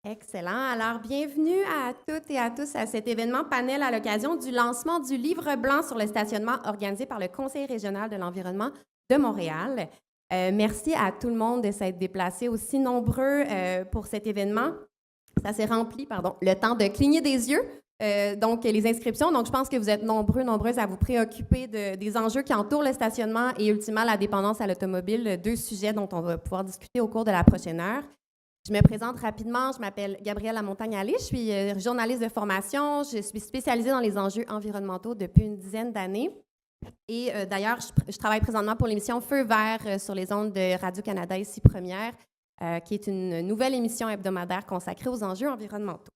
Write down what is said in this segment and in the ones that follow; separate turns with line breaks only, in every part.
Excellent. Alors, bienvenue à toutes et à tous à cet événement panel à l'occasion du lancement du Livre blanc sur le stationnement organisé par le Conseil régional de l'environnement de Montréal. Merci à tout le monde de s'être déplacé aussi nombreux pour cet événement. Ça s'est rempli, le temps de cligner des yeux. Donc, les inscriptions. Donc, je pense que vous êtes nombreuses à vous préoccuper des enjeux qui entourent le stationnement et ultimement la dépendance à l'automobile, deux sujets dont on va pouvoir discuter au cours de la prochaine heure. Je me présente rapidement. Je m'appelle Gabrielle Lamontagne-Allais. Je suis journaliste de formation. Je suis spécialisée dans les enjeux environnementaux depuis une dizaine d'années. Et d'ailleurs, je travaille présentement pour l'émission Feu vert sur les ondes de Radio-Canada ici Première, qui est une nouvelle émission hebdomadaire consacrée aux enjeux environnementaux.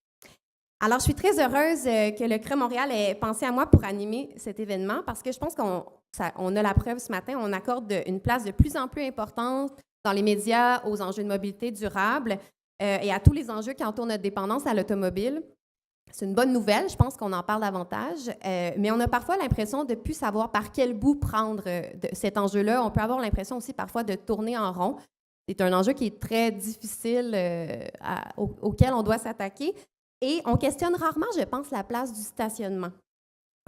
Alors, je suis très heureuse que le CRE Montréal ait pensé à moi pour animer cet événement parce que je pense qu'on a la preuve ce matin, on accorde une place de plus en plus importante dans les médias aux enjeux de mobilité durable et à tous les enjeux qui entourent notre dépendance à l'automobile. C'est une bonne nouvelle, je pense qu'on en parle davantage, mais on a parfois l'impression de ne plus savoir par quel bout prendre de cet enjeu-là. On peut avoir l'impression aussi parfois de tourner en rond. C'est un enjeu qui est très difficile auquel on doit s'attaquer. Et on questionne rarement, je pense, la place du stationnement.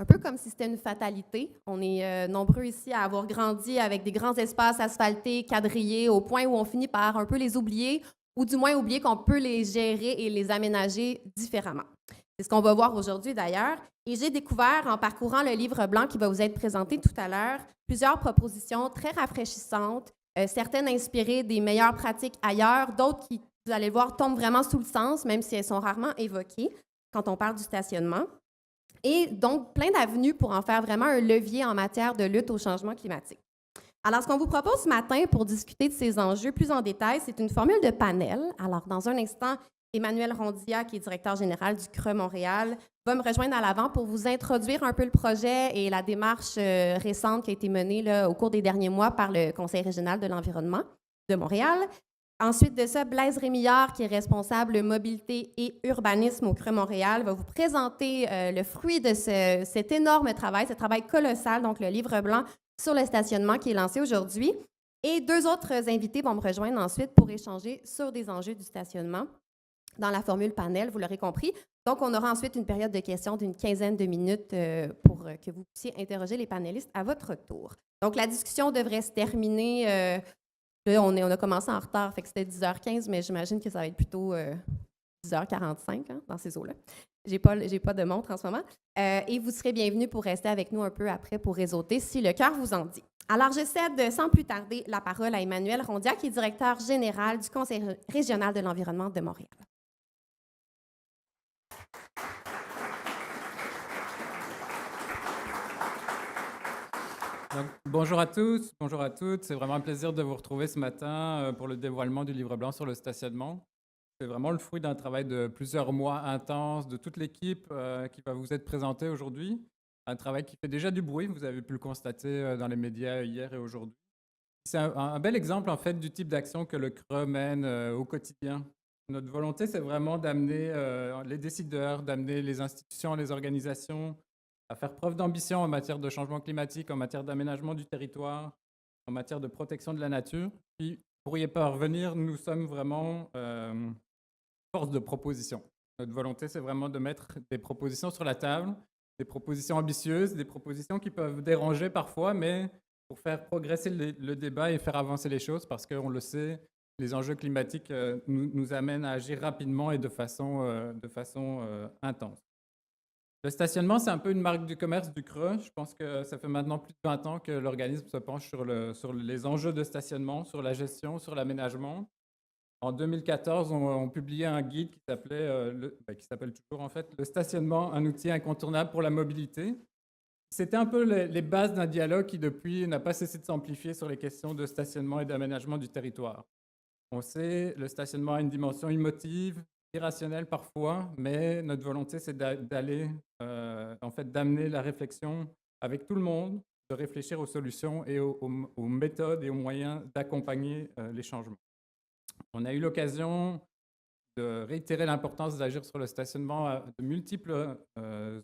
Un peu comme si c'était une fatalité. On est nombreux ici à avoir grandi avec des grands espaces asphaltés, quadrillés, au point où on finit par un peu les oublier, ou du moins oublier qu'on peut les gérer et les aménager différemment. C'est ce qu'on va voir aujourd'hui d'ailleurs. Et j'ai découvert, en parcourant le livre blanc qui va vous être présenté tout à l'heure, plusieurs propositions très rafraîchissantes, certaines inspirées des meilleures pratiques ailleurs, d'autres qui, vous allez le voir, tombent vraiment sous le sens, même si elles sont rarement évoquées quand on parle du stationnement. Et donc, plein d'avenues pour en faire vraiment un levier en matière de lutte au changement climatique. Alors, ce qu'on vous propose ce matin pour discuter de ces enjeux plus en détail, c'est une formule de panel. Alors, dans un instant, Emmanuel Rondia, qui est directeur général du CRE Montréal, va me rejoindre à l'avant pour vous introduire un peu le projet et la démarche récente qui a été menée là, au cours des derniers mois par le Conseil régional de l'environnement de Montréal. Ensuite de ça, Blaise Rémillard, qui est responsable mobilité et urbanisme au CRE Montréal, va vous présenter le fruit de cet énorme travail, ce travail colossal, donc le livre blanc sur le stationnement qui est lancé aujourd'hui. Et deux autres invités vont me rejoindre ensuite pour échanger sur des enjeux du stationnement dans la formule panel, vous l'aurez compris. Donc, on aura ensuite une période de questions d'une quinzaine de minutes pour que vous puissiez interroger les panélistes à votre tour. Donc, la discussion devrait se terminer. Là, on a commencé en retard, fait que c'était 10h15, mais j'imagine que ça va être plutôt 10h45 hein, dans ces eaux-là. J'ai pas de montre en ce moment. Et vous serez bienvenus pour rester avec nous un peu après pour réseauter si le cœur vous en dit. Alors, je cède sans plus tarder la parole à Emmanuel Rondia, qui est directeur général du Conseil régional de l'environnement de Montréal.
Donc, bonjour à tous, bonjour à toutes. C'est vraiment un plaisir de vous retrouver ce matin pour le dévoilement du livre blanc sur le stationnement. C'est vraiment le fruit d'un travail de plusieurs mois intense de toute l'équipe qui va vous être présentée aujourd'hui. Un travail qui fait déjà du bruit, vous avez pu le constater dans les médias hier et aujourd'hui. C'est un bel exemple en fait du type d'action que le CRE mène au quotidien. Notre volonté, c'est vraiment d'amener les décideurs, d'amener les institutions, les organisations à faire preuve d'ambition en matière de changement climatique, en matière d'aménagement du territoire, en matière de protection de la nature. Puis, pour y parvenir, nous sommes vraiment force de proposition. Notre volonté, c'est vraiment de mettre des propositions sur la table, des propositions ambitieuses, des propositions qui peuvent déranger parfois, mais pour faire progresser le débat et faire avancer les choses, parce qu'on le sait, les enjeux climatiques nous amènent à agir rapidement et de façon intense. Le stationnement, c'est un peu une marque du commerce du CRE. Je pense que ça fait maintenant plus de 20 ans que l'organisme se penche sur les enjeux de stationnement, sur la gestion, sur l'aménagement. En 2014, on publiait un guide qui s'appelle toujours en fait « Le stationnement, un outil incontournable pour la mobilité ». C'était un peu les bases d'un dialogue qui, depuis, n'a pas cessé de s'amplifier sur les questions de stationnement et d'aménagement du territoire. On sait, le stationnement a une dimension émotive, irrationnelle parfois, mais notre volonté, c'est d'amener la réflexion avec tout le monde, de réfléchir aux solutions et aux méthodes et aux moyens d'accompagner les changements. On a eu l'occasion de réitérer l'importance d'agir sur le stationnement à de multiples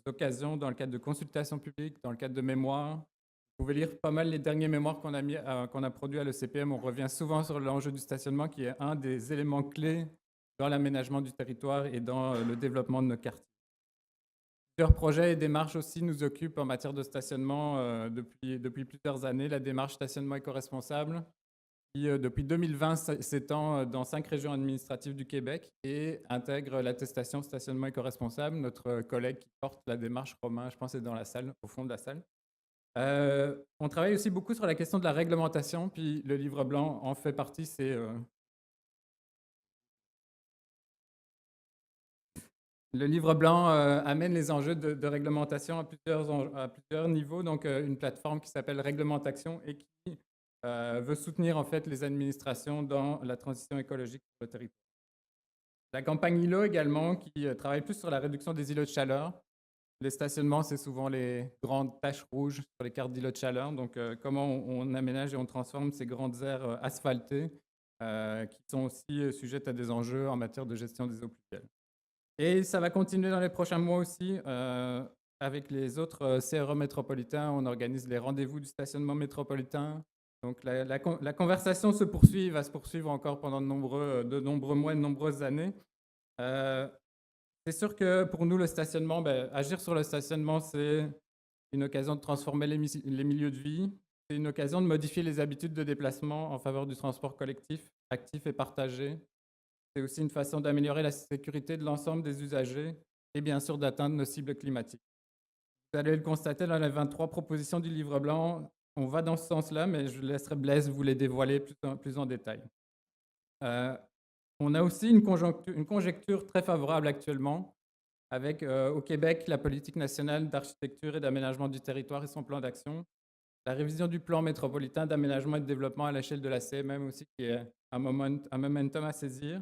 occasions dans le cadre de consultations publiques, dans le cadre de mémoires. Vous pouvez lire pas mal les derniers mémoires qu'on a produits à l'ECPM. On revient souvent sur l'enjeu du stationnement qui est un des éléments clés dans l'aménagement du territoire et dans le développement de nos quartiers. Plusieurs projets et démarches aussi nous occupent en matière de stationnement depuis plusieurs années. La démarche stationnement éco-responsable, qui depuis 2020 s'étend dans 5 régions administratives du Québec et intègre l'attestation stationnement éco-responsable. Notre collègue qui porte la démarche, Romain, je pense, est dans la salle, au fond de la salle. On travaille aussi beaucoup sur la question de la réglementation, puis le livre blanc en fait partie. Le livre blanc amène les enjeux de réglementation à plusieurs niveaux. Donc, une plateforme qui s'appelle Réglementation et qui veut soutenir en fait les administrations dans la transition écologique sur le territoire. La campagne ILO également, qui travaille plus sur la réduction des îlots de chaleur. Les stationnements, c'est souvent les grandes taches rouges sur les cartes d'îlots de chaleur. Donc, comment on aménage et on transforme ces grandes aires asphaltées qui sont aussi sujettes à des enjeux en matière de gestion des eaux pluviales. Et ça va continuer dans les prochains mois aussi. Avec les autres CRE métropolitains, on organise les rendez-vous du stationnement métropolitain. Donc la conversation se poursuit, va se poursuivre encore pendant de nombreux mois et de nombreuses années. C'est sûr que pour nous, le stationnement, agir sur le stationnement, c'est une occasion de transformer les milieux de vie. C'est une occasion de modifier les habitudes de déplacement en faveur du transport collectif, actif et partagé. C'est aussi une façon d'améliorer la sécurité de l'ensemble des usagers et bien sûr d'atteindre nos cibles climatiques. Vous allez le constater dans les 23 propositions du livre blanc, on va dans ce sens-là, mais je laisserai Blaise vous les dévoiler plus en détail. On a aussi une conjecture très favorable actuellement avec au Québec la politique nationale d'architecture et d'aménagement du territoire et son plan d'action, la révision du plan métropolitain d'aménagement et de développement à l'échelle de la CMM aussi, qui est un momentum à saisir,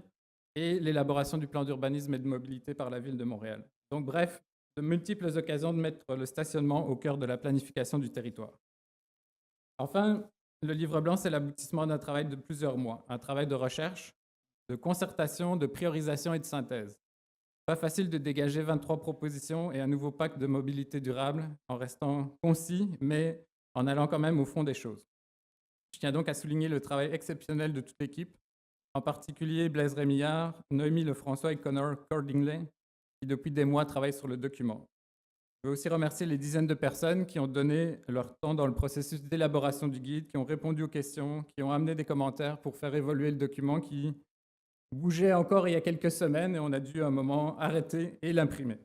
et l'élaboration du plan d'urbanisme et de mobilité par la Ville de Montréal. Donc bref, de multiples occasions de mettre le stationnement au cœur de la planification du territoire. Enfin, le livre blanc, c'est l'aboutissement d'un travail de plusieurs mois, un travail de recherche, de concertation, de priorisation et de synthèse. Pas facile de dégager 23 propositions et un nouveau pacte de mobilité durable en restant concis, mais en allant quand même au fond des choses. Je tiens donc à souligner le travail exceptionnel de toute l'équipe, en particulier Blaise Rémillard, Noémie Lefrançois et Connor Cordingley, qui depuis des mois travaillent sur le document. Je veux aussi remercier les dizaines de personnes qui ont donné leur temps dans le processus d'élaboration du guide, qui ont répondu aux questions, qui ont amené des commentaires pour faire évoluer le document qui bougeait encore il y a quelques semaines et on a dû à un moment arrêter et l'imprimer.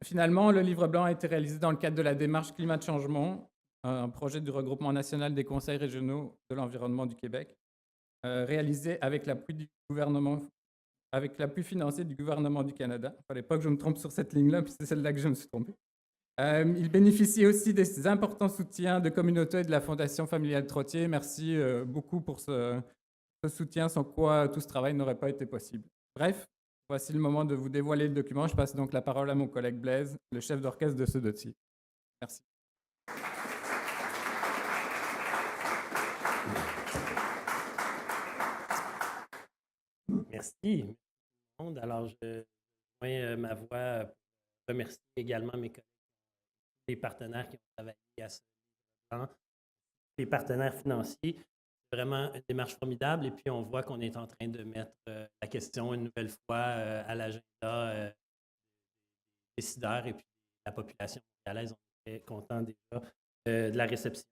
Finalement, le livre blanc a été réalisé dans le cadre de la démarche Climat de changement, un projet du regroupement national des conseils régionaux de l'environnement du Québec, réalisé avec l'appui du gouvernement, avec l'appui financier du gouvernement du Canada. Il ne fallait pas que je me trompe sur cette ligne-là, puis c'est celle-là que je me suis trompé. Il bénéficie aussi des importants soutiens de Communauté et de la Fondation familiale Trottier. Merci beaucoup pour ce soutien, sans quoi tout ce travail n'aurait pas été possible. Bref, voici le moment de vous dévoiler le document. Je passe donc la parole à mon collègue Blaise, le chef d'orchestre de ce dossier. Merci.
Merci. Alors, je joins ma voix pour remercier également mes collègues, les partenaires qui ont travaillé à ce livre, les partenaires financiers. C'est vraiment une démarche formidable et puis on voit qu'on est en train de mettre la question une nouvelle fois à l'agenda des décideurs et puis la population montréalaise. On est très content déjà de la réception.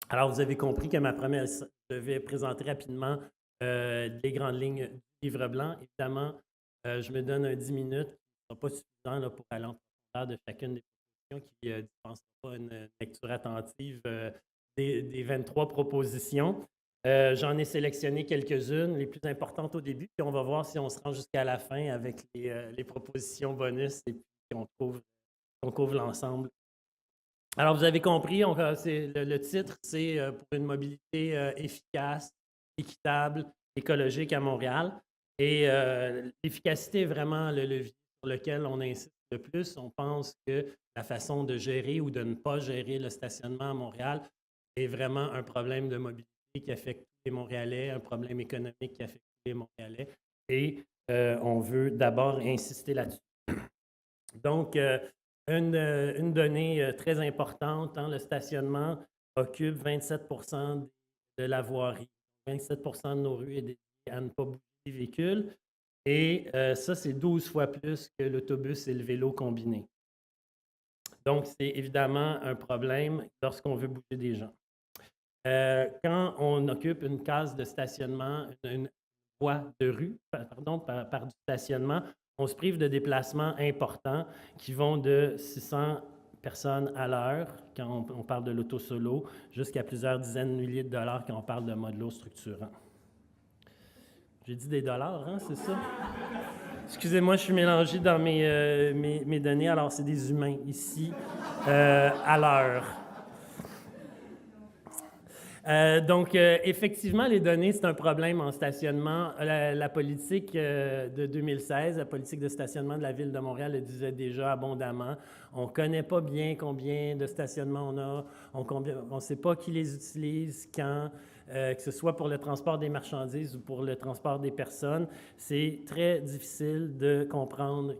Alors, vous avez compris que je vais présenter rapidement les grandes lignes du livre blanc. Évidemment, je me donne un 10 minutes, ce ne sera pas suffisant là, pour aller en profondeur de chacune des propositions qui ne dispensera pas une lecture attentive des 23 propositions. J'en ai sélectionné quelques-unes, les plus importantes au début, puis on va voir si on se rend jusqu'à la fin avec les propositions bonus et puis qu'on couvre l'ensemble. Alors, vous avez compris, le titre, c'est pour une mobilité efficace, équitable, écologique à Montréal. Et l'efficacité est vraiment le levier sur lequel on insiste le plus. On pense que la façon de gérer ou de ne pas gérer le stationnement à Montréal est vraiment un problème de mobilité qui affecte tous les Montréalais, un problème économique qui affecte tous les Montréalais. Et on veut d'abord insister là-dessus. Donc, une donnée très importante, le stationnement occupe 27 de la voirie. 27 de nos rues est dédié à ne pas bouger petits véhicules. Et ça, c'est 12 fois plus que l'autobus et le vélo combinés. Donc, c'est évidemment un problème lorsqu'on veut bouger des gens. Quand on occupe une case de stationnement, une voie de rue, par du stationnement, on se prive de déplacements importants qui vont de 600 personnes à l'heure, quand on parle de l'auto-solo, jusqu'à plusieurs dizaines de milliers de dollars quand on parle de modulo structurant. J'ai dit des dollars, hein, c'est ça? Excusez-moi, je suis mélangé dans mes données. Alors, c'est des humains ici, à l'heure. Donc, effectivement, les données, c'est un problème en stationnement. La politique de 2016, la politique de stationnement de la Ville de Montréal le disait déjà abondamment. On ne connaît pas bien combien de stationnements on a, on ne sait pas qui les utilise, quand, que ce soit pour le transport des marchandises ou pour le transport des personnes. C'est très difficile de comprendre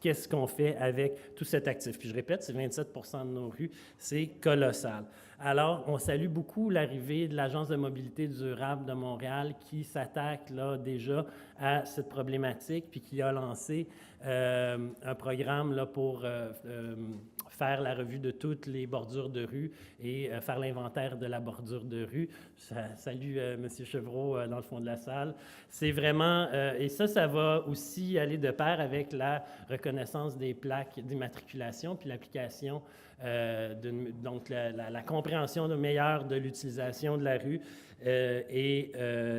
qu'est-ce qu'on fait avec tout cet actif. Puis je répète, c'est 27 % de nos rues, c'est colossal. Alors, on salue beaucoup l'arrivée de l'Agence de mobilité durable de Montréal qui s'attaque là déjà à cette problématique, puis qui a lancé un programme là, pour faire la revue de toutes les bordures de rue et faire l'inventaire de la bordure de rue. Salut M. Chevreau dans le fond de la salle. C'est vraiment, et ça va aussi aller de pair avec la reconnaissance des plaques d'immatriculation puis l'application, donc la compréhension meilleure de l'utilisation de la rue et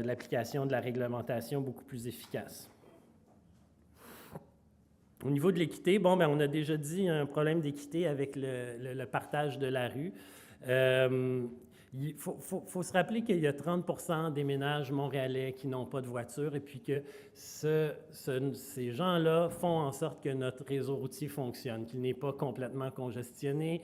l'application de la réglementation beaucoup plus efficace. Au niveau de l'équité, bon, ben, on a déjà dit un problème d'équité avec le partage de la rue. Il faut se rappeler qu'il y a 30 % des ménages montréalais qui n'ont pas de voiture et puis que ces gens-là font en sorte que notre réseau routier fonctionne, qu'il n'est pas complètement congestionné,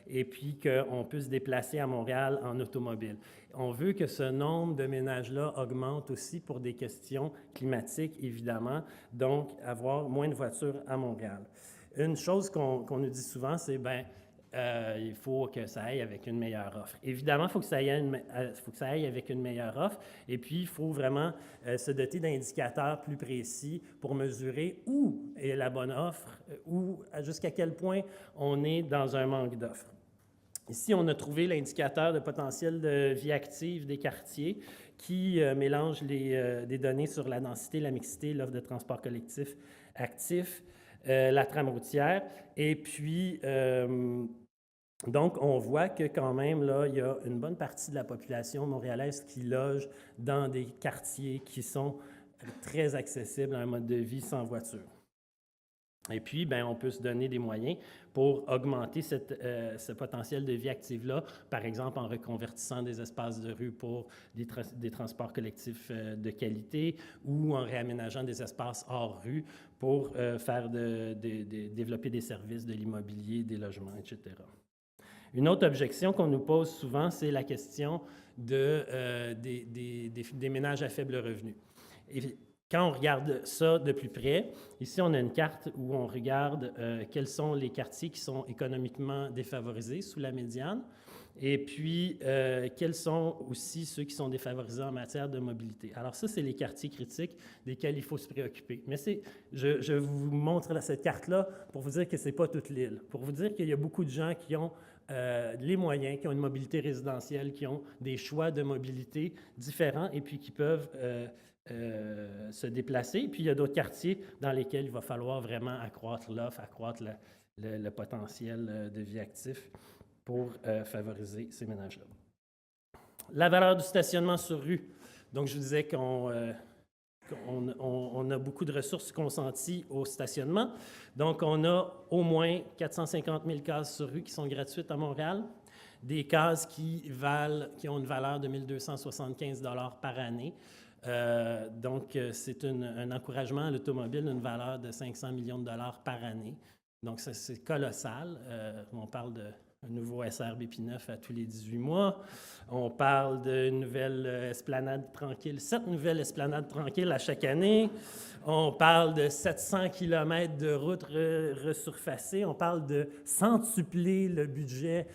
et puis qu'on peut se déplacer à Montréal en automobile. On veut que ce nombre de ménages-là augmente aussi pour des questions climatiques, évidemment, donc avoir moins de voitures à Montréal. Une chose qu'on nous dit souvent, c'est il faut que ça aille avec une meilleure offre. Évidemment, il faut que ça aille avec une meilleure offre, et puis il faut vraiment se doter d'indicateurs plus précis pour mesurer où est la bonne offre, ou jusqu'à quel point on est dans un manque d'offres. Ici, on a trouvé l'indicateur de potentiel de vie active des quartiers qui mélange des données sur la densité, la mixité, l'offre de transport collectif actif, la trame routière. Et puis, donc, on voit que quand même, là, il y a une bonne partie de la population montréalaise qui loge dans des quartiers qui sont très accessibles à un mode de vie sans voiture. Et puis, on peut se donner des moyens pour augmenter ce potentiel de vie active-là, par exemple en reconvertissant des espaces de rue pour des transports collectifs de qualité ou en réaménageant des espaces hors rue pour développer des services de l'immobilier, des logements, etc. Une autre objection qu'on nous pose souvent, c'est la question des ménages à faible revenu. Et quand on regarde ça de plus près, ici, on a une carte où on regarde quels sont les quartiers qui sont économiquement défavorisés sous la médiane, et puis quels sont aussi ceux qui sont défavorisés en matière de mobilité. Alors ça, c'est les quartiers critiques desquels il faut se préoccuper. Mais je vous montre cette carte-là pour vous dire que ce n'est pas toute l'île, pour vous dire qu'il y a beaucoup de gens qui ont les moyens, qui ont une mobilité résidentielle, qui ont des choix de mobilité différents et puis qui peuvent se déplacer. Puis il y a d'autres quartiers dans lesquels il va falloir vraiment accroître l'offre, accroître le potentiel de vie actif pour favoriser ces ménages-là. La valeur du stationnement sur rue. Donc, je vous disais qu'on a beaucoup de ressources consenties au stationnement. Donc, on a au moins 450 000 cases sur rue qui sont gratuites à Montréal, des cases qui ont une valeur de 1 275 $ par année. Donc, c'est un encouragement à l'automobile d'une valeur de 500 millions de dollars par année. Donc, c'est colossal. On parle d'un nouveau SRBP9 à tous les 18 mois. On parle d'une nouvelle esplanade tranquille, 7 nouvelles esplanades tranquilles à chaque année. On parle de 700 km de routes resurfacées. On parle de centupler le budget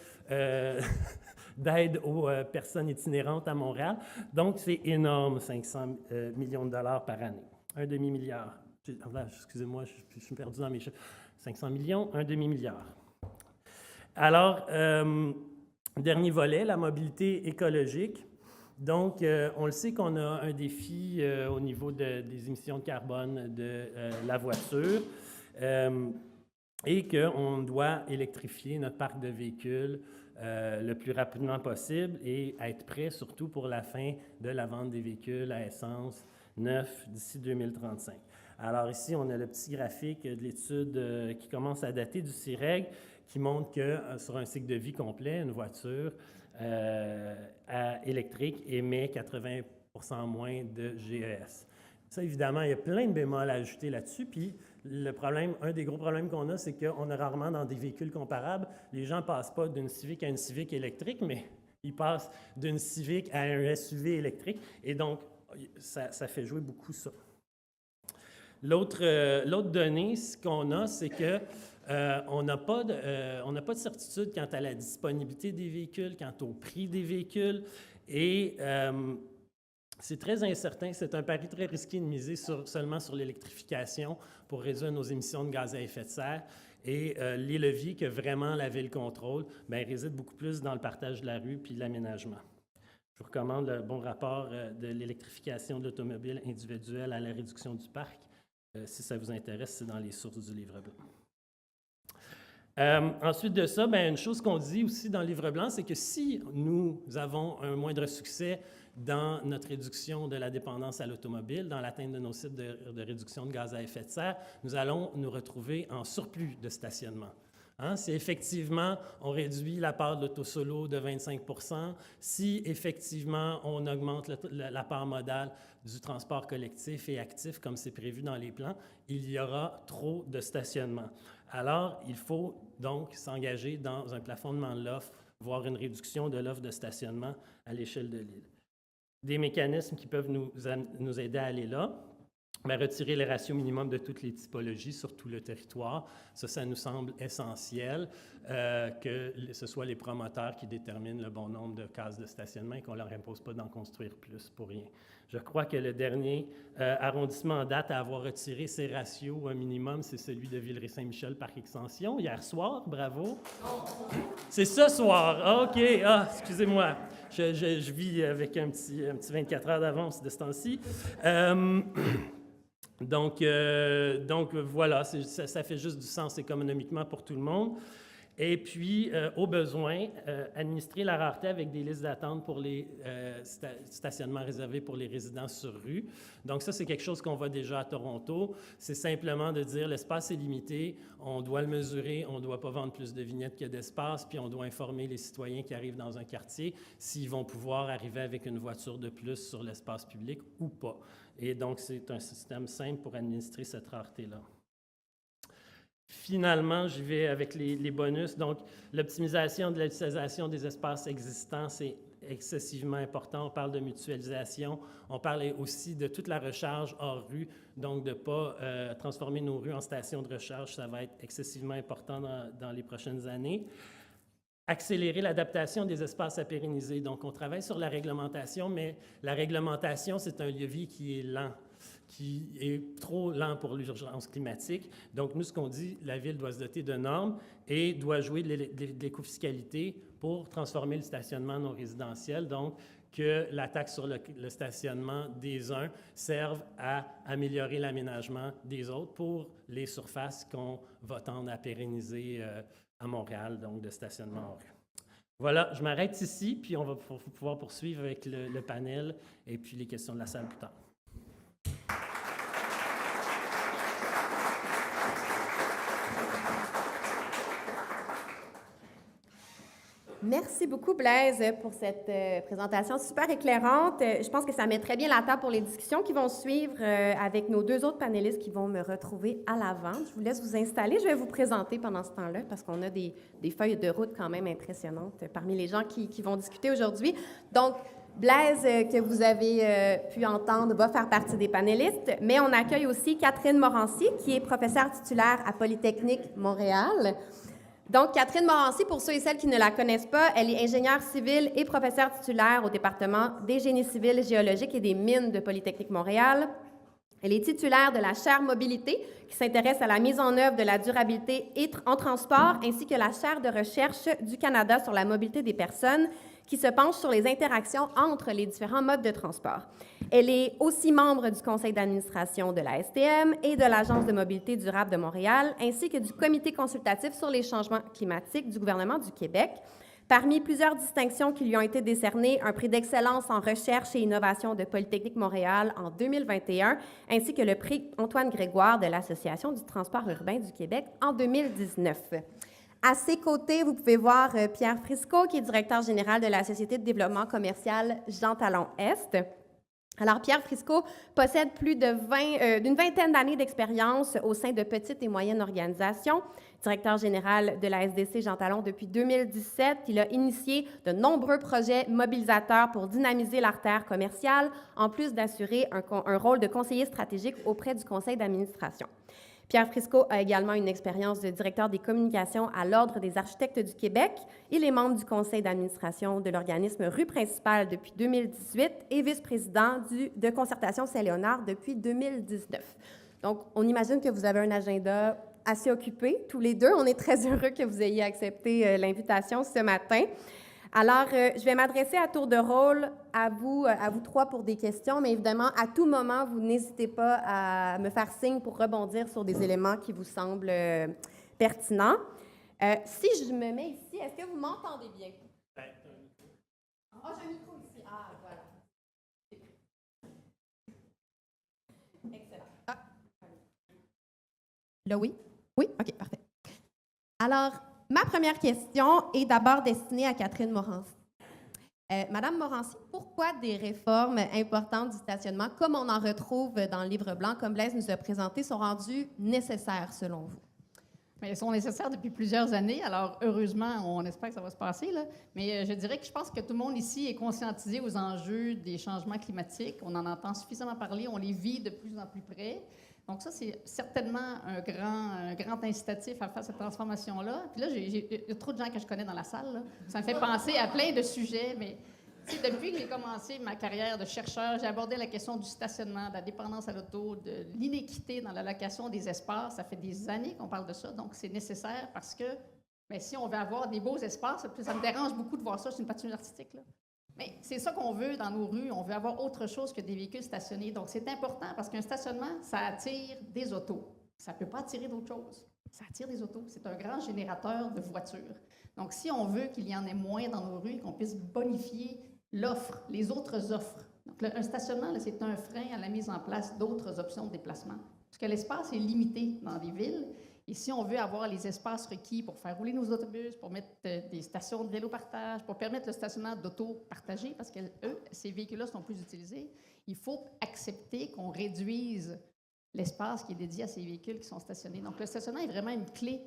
d'aide aux personnes itinérantes à Montréal. Donc, c'est énorme, 500 millions de dollars par année. Un demi-milliard. Excusez-moi, je suis perdu dans mes chiffres. 500 millions, un demi-milliard. Alors, dernier volet, la mobilité écologique. Donc, on le sait qu'on a un défi au niveau des émissions de carbone de la voiture et qu'on doit électrifier notre parc de véhicules le plus rapidement possible et être prêt surtout pour la fin de la vente des véhicules à essence neufs d'ici 2035. Alors ici, on a le petit graphique de l'étude qui commence à dater du CIREG qui montre que sur un cycle de vie complet, une voiture électrique émet 80% moins de GES. Ça, évidemment, il y a plein de bémols à ajouter là-dessus. Puis, le problème, un des gros problèmes qu'on a, c'est qu'on a rarement dans des véhicules comparables, les gens ne passent pas d'une Civic à une Civic électrique, mais ils passent d'une Civic à un SUV électrique. Et donc, ça fait jouer beaucoup ça. L'autre donnée qu'on a, c'est que on n'a pas de certitude quant à la disponibilité des véhicules, quant au prix des véhicules, et c'est très incertain. C'est un pari très risqué de miser seulement sur l'électrification pour réduire nos émissions de gaz à effet de serre. Et les leviers que vraiment la ville contrôle résident beaucoup plus dans le partage de la rue puis l'aménagement. Je vous recommande le bon rapport de l'électrification de l'automobile individuelle à la réduction du parc. Si ça vous intéresse, c'est dans les sources du livre blanc. Ensuite de ça, une chose qu'on dit aussi dans le livre blanc, c'est que si nous avons un moindre succès dans notre réduction de la dépendance à l'automobile, dans l'atteinte de nos cibles de réduction de gaz à effet de serre, nous allons nous retrouver en surplus de stationnement. Si effectivement on réduit la part de l'auto-solo de 25 %, si effectivement on augmente la part modale du transport collectif et actif comme c'est prévu dans les plans, il y aura trop de stationnement. Alors, il faut donc s'engager dans un plafonnement de l'offre, voire une réduction de l'offre de stationnement à l'échelle de l'île. Des mécanismes qui peuvent nous aider à aller là. Retirer les ratios minimums de toutes les typologies sur tout le territoire. Ça nous semble essentiel que ce soit les promoteurs qui déterminent le bon nombre de cases de stationnement et qu'on ne leur impose pas d'en construire plus pour rien. Je crois que le dernier arrondissement en date à avoir retiré ces ratios un minimum, c'est celui de Villeray-Saint-Michel, Parc Extension, hier soir. Bravo. C'est ce soir. OK. Excusez-moi. Je vis avec un petit 24 heures d'avance de ce temps-ci. Donc voilà, ça fait juste du sens économiquement pour tout le monde. Et puis, au besoin, administrer la rareté avec des listes d'attente pour les stationnements réservés pour les résidents sur rue. Donc ça, c'est quelque chose qu'on voit déjà à Toronto. C'est simplement de dire l'espace est limité, on doit le mesurer, on ne doit pas vendre plus de vignettes que d'espace, puis on doit informer les citoyens qui arrivent dans un quartier s'ils vont pouvoir arriver avec une voiture de plus sur l'espace public ou pas. Et donc, c'est un système simple pour administrer cette rareté-là. Finalement, j'y vais avec les bonus. Donc, l'optimisation de l'utilisation des espaces existants, c'est excessivement important. On parle de mutualisation. On parle aussi de toute la recharge hors rue. Donc, de ne pas transformer nos rues en stations de recharge, ça va être excessivement important dans les prochaines années. Accélérer l'adaptation des espaces à pérenniser. Donc, on travaille sur la réglementation, mais la réglementation, c'est un levier qui est lent, qui est trop lent pour l'urgence climatique. Donc, nous, ce qu'on dit, la Ville doit se doter de normes et doit jouer de l'écofiscalité pour transformer le stationnement non résidentiel. Donc, que la taxe sur le stationnement des uns serve à améliorer l'aménagement des autres pour les surfaces qu'on va tendre à pérenniser à Montréal, donc de stationnement en rue. Voilà, je m'arrête ici, puis on va pouvoir poursuivre avec le panel et puis les questions de la salle plus tard.
Merci beaucoup, Blaise, pour cette présentation super éclairante. Je pense que ça met très bien la table pour les discussions qui vont suivre avec nos deux autres panélistes qui vont me retrouver à l'avant. Je vous laisse vous installer. Je vais vous présenter pendant ce temps-là parce qu'on a des feuilles de route quand même impressionnantes parmi les gens qui vont discuter aujourd'hui. Donc, Blaise, que vous avez pu entendre, va faire partie des panélistes, mais on accueille aussi Catherine Morancy, qui est professeure titulaire à Polytechnique Montréal. Donc, Catherine Morancy, pour ceux et celles qui ne la connaissent pas, elle est ingénieure civile et professeure titulaire au département des génies civils, géologiques et des mines de Polytechnique Montréal. Elle est titulaire de la chaire mobilité qui s'intéresse à la mise en œuvre de la durabilité en transport, ainsi que la chaire de recherche du Canada sur la mobilité des personnes qui se penche sur les interactions entre les différents modes de transport. Elle est aussi membre du conseil d'administration de la STM et de l'Agence de mobilité durable de Montréal, ainsi que du comité consultatif sur les changements climatiques du gouvernement du Québec. Parmi plusieurs distinctions qui lui ont été décernées, un prix d'excellence en recherche et innovation de Polytechnique Montréal en 2021, ainsi que le prix Antoine Grégoire de l'Association du transport urbain du Québec en 2019. À ses côtés, vous pouvez voir Pierre Frisco, qui est directeur général de la Société de développement commercial Jean Talon Est. Alors, Pierre Frisco possède plus d'une vingtaine d'années d'expérience au sein de petites et moyennes organisations. Directeur général de la SDC Jean Talon depuis 2017, il a initié de nombreux projets mobilisateurs pour dynamiser l'artère commerciale, en plus d'assurer un rôle de conseiller stratégique auprès du conseil d'administration. Pierre Frisco a également une expérience de directeur des communications à l'Ordre des architectes du Québec. Il est membre du conseil d'administration de l'organisme Rue principale depuis 2018 et vice-président de Concertation Saint-Léonard depuis 2019. Donc, on imagine que vous avez un agenda assez occupé, tous les deux. On est très heureux que vous ayez accepté l'invitation ce matin. Alors, je vais m'adresser à tour de rôle à vous trois pour des questions, mais évidemment, à tout moment, vous n'hésitez pas à me faire signe pour rebondir sur des éléments qui vous semblent pertinents. Si je me mets ici, est-ce que vous m'entendez bien? Ah, j'ai un micro ici. Ah, voilà. Excellent. Ah. Là, oui? Oui? OK, parfait. Alors, ma première question est d'abord destinée à Catherine Morancy. Madame Morancy, pourquoi des réformes importantes du stationnement, comme on en retrouve dans le Livre blanc, comme Blaise nous a présenté, sont rendues nécessaires selon vous?
Bien, elles sont nécessaires depuis plusieurs années. Alors, heureusement, on espère que ça va se passer, là. Mais je dirais que je pense que tout le monde ici est conscientisé aux enjeux des changements climatiques. On en entend suffisamment parler, on les vit de plus en plus près. Donc ça, c'est certainement un grand incitatif à faire cette transformation-là. Puis là, il y a trop de gens que je connais dans la salle, là. Ça me fait penser à plein de sujets, mais depuis que j'ai commencé ma carrière de chercheur, j'ai abordé la question du stationnement, de la dépendance à l'auto, de l'inéquité dans l'allocation des espaces. Ça fait des années qu'on parle de ça, donc c'est nécessaire parce que bien, si on veut avoir des beaux espaces, ça me dérange beaucoup de voir ça sur une patinoire artistique, là. Mais c'est ça qu'on veut dans nos rues. On veut avoir autre chose que des véhicules stationnés. Donc, c'est important parce qu'un stationnement, ça attire des autos. Ça ne peut pas attirer d'autres choses. Ça attire des autos. C'est un grand générateur de voitures. Donc, si on veut qu'il y en ait moins dans nos rues, qu'on puisse bonifier l'offre, les autres offres. Donc, un stationnement, là, c'est un frein à la mise en place d'autres options de déplacement. Parce que l'espace est limité dans les villes. Et si on veut avoir les espaces requis pour faire rouler nos autobus, pour mettre des stations de vélo-partage, pour permettre le stationnement d'auto partagé, parce que ces véhicules-là sont plus utilisés, il faut accepter qu'on réduise l'espace qui est dédié à ces véhicules qui sont stationnés. Donc, le stationnement est vraiment une clé.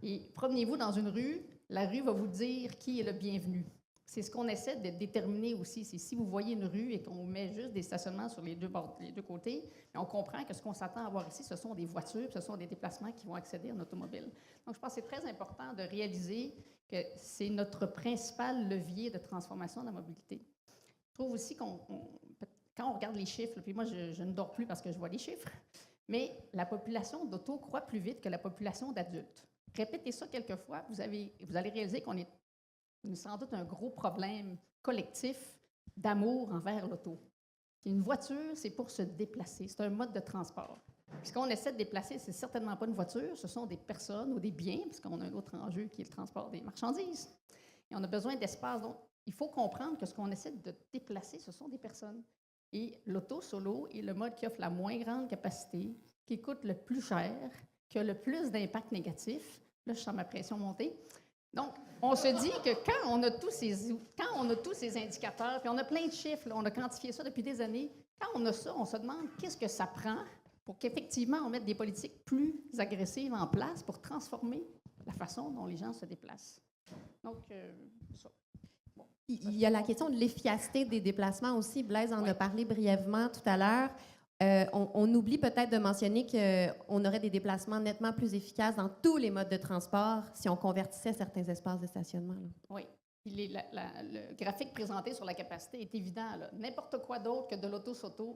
Et promenez-vous dans une rue, la rue va vous dire qui est le bienvenu. C'est ce qu'on essaie de déterminer aussi. C'est si vous voyez une rue et qu'on met juste des stationnements sur les deux côtés, on comprend que ce qu'on s'attend à voir ici, ce sont des voitures, ce sont des déplacements qui vont accéder en automobile. Donc, je pense que c'est très important de réaliser que c'est notre principal levier de transformation de la mobilité. Je trouve aussi quand on regarde les chiffres, puis moi, je ne dors plus parce que je vois les chiffres, mais la population d'auto croît plus vite que la population d'adultes. Répétez ça quelques fois, vous allez réaliser qu'on est sans doute un gros problème collectif d'amour envers l'auto. Une voiture, c'est pour se déplacer. C'est un mode de transport. Ce qu'on essaie de déplacer, c'est certainement pas une voiture, ce sont des personnes ou des biens, parce qu'on a un autre enjeu qui est le transport des marchandises. Et on a besoin d'espace. Donc, il faut comprendre que ce qu'on essaie de déplacer, ce sont des personnes. Et l'auto solo est le mode qui offre la moins grande capacité, qui coûte le plus cher, qui a le plus d'impact négatif. Là, je sens ma pression monter. Donc, on se dit que quand on a tous ces indicateurs, puis on a plein de chiffres, là, on a quantifié ça depuis des années, quand on a ça, on se demande qu'est-ce que ça prend pour qu'effectivement on mette des politiques plus agressives en place pour transformer la façon dont les gens se déplacent. Donc, ça. Bon.
Il y a la question de l'efficacité des déplacements aussi. Blaise en a parlé brièvement tout à l'heure. On oublie peut-être de mentionner qu'on aurait des déplacements nettement plus efficaces dans tous les modes de transport si on convertissait certains espaces de stationnement. Là.
Oui. Puis le graphique présenté sur la capacité est évident. N'importe quoi d'autre que de l'auto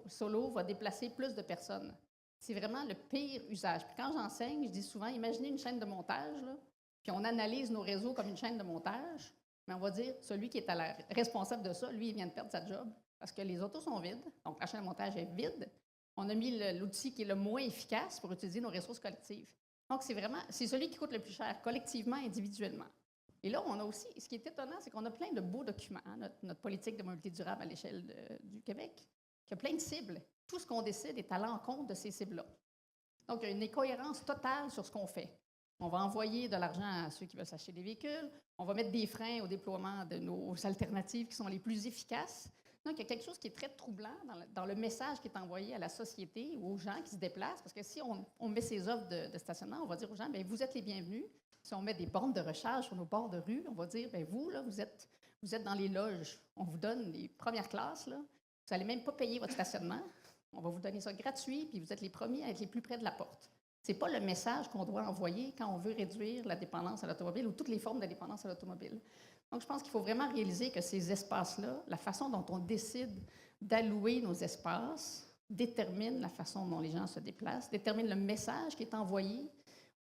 solo va déplacer plus de personnes. C'est vraiment le pire usage. Puis quand j'enseigne, je dis souvent, imaginez une chaîne de montage, là, puis on analyse nos réseaux comme une chaîne de montage, mais on va dire, celui qui est responsable de ça, lui, il vient de perdre sa job parce que les autos sont vides, donc la chaîne de montage est vide. On a mis l'outil qui est le moins efficace pour utiliser nos ressources collectives. Donc, c'est celui qui coûte le plus cher, collectivement, individuellement. Et là, on a aussi, ce qui est étonnant, c'est qu'on a plein de beaux documents, hein, notre politique de mobilité durable à l'échelle du Québec, qui a plein de cibles. Tout ce qu'on décide est à l'encontre de ces cibles-là. Donc, il y a une incohérence totale sur ce qu'on fait. On va envoyer de l'argent à ceux qui veulent s'acheter des véhicules, on va mettre des freins au déploiement de nos alternatives qui sont les plus efficaces. Donc, il y a quelque chose qui est très troublant dans le message qui est envoyé à la société ou aux gens qui se déplacent, parce que si on met ces offres de stationnement, on va dire aux gens, bien, vous êtes les bienvenus. Si on met des bornes de recharge sur nos bords de rue, on va dire, bien, vous, là, vous êtes dans les loges. On vous donne les premières classes. Là. Vous n'allez même pas payer votre stationnement. On va vous donner ça gratuit, puis vous êtes les premiers à être les plus près de la porte. Ce n'est pas le message qu'on doit envoyer quand on veut réduire la dépendance à l'automobile ou toutes les formes de dépendance à l'automobile. Donc, je pense qu'il faut vraiment réaliser que ces espaces-là, la façon dont on décide d'allouer nos espaces, détermine la façon dont les gens se déplacent, détermine le message qui est envoyé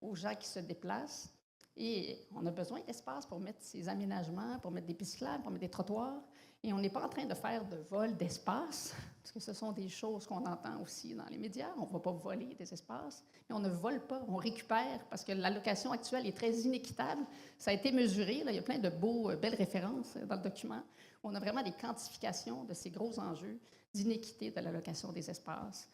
aux gens qui se déplacent. Et on a besoin d'espace pour mettre ces aménagements, pour mettre des pistes cyclables, pour mettre des trottoirs. Et on n'est pas en train de faire de vol d'espace, parce que ce sont des choses qu'on entend aussi dans les médias. On ne va pas voler des espaces, mais on ne vole pas, on récupère, parce que l'allocation actuelle est très inéquitable. Ça a été mesuré, là, il y a plein de belles références dans le document. On a vraiment des quantifications de ces gros enjeux d'inéquité de l'allocation des espaces,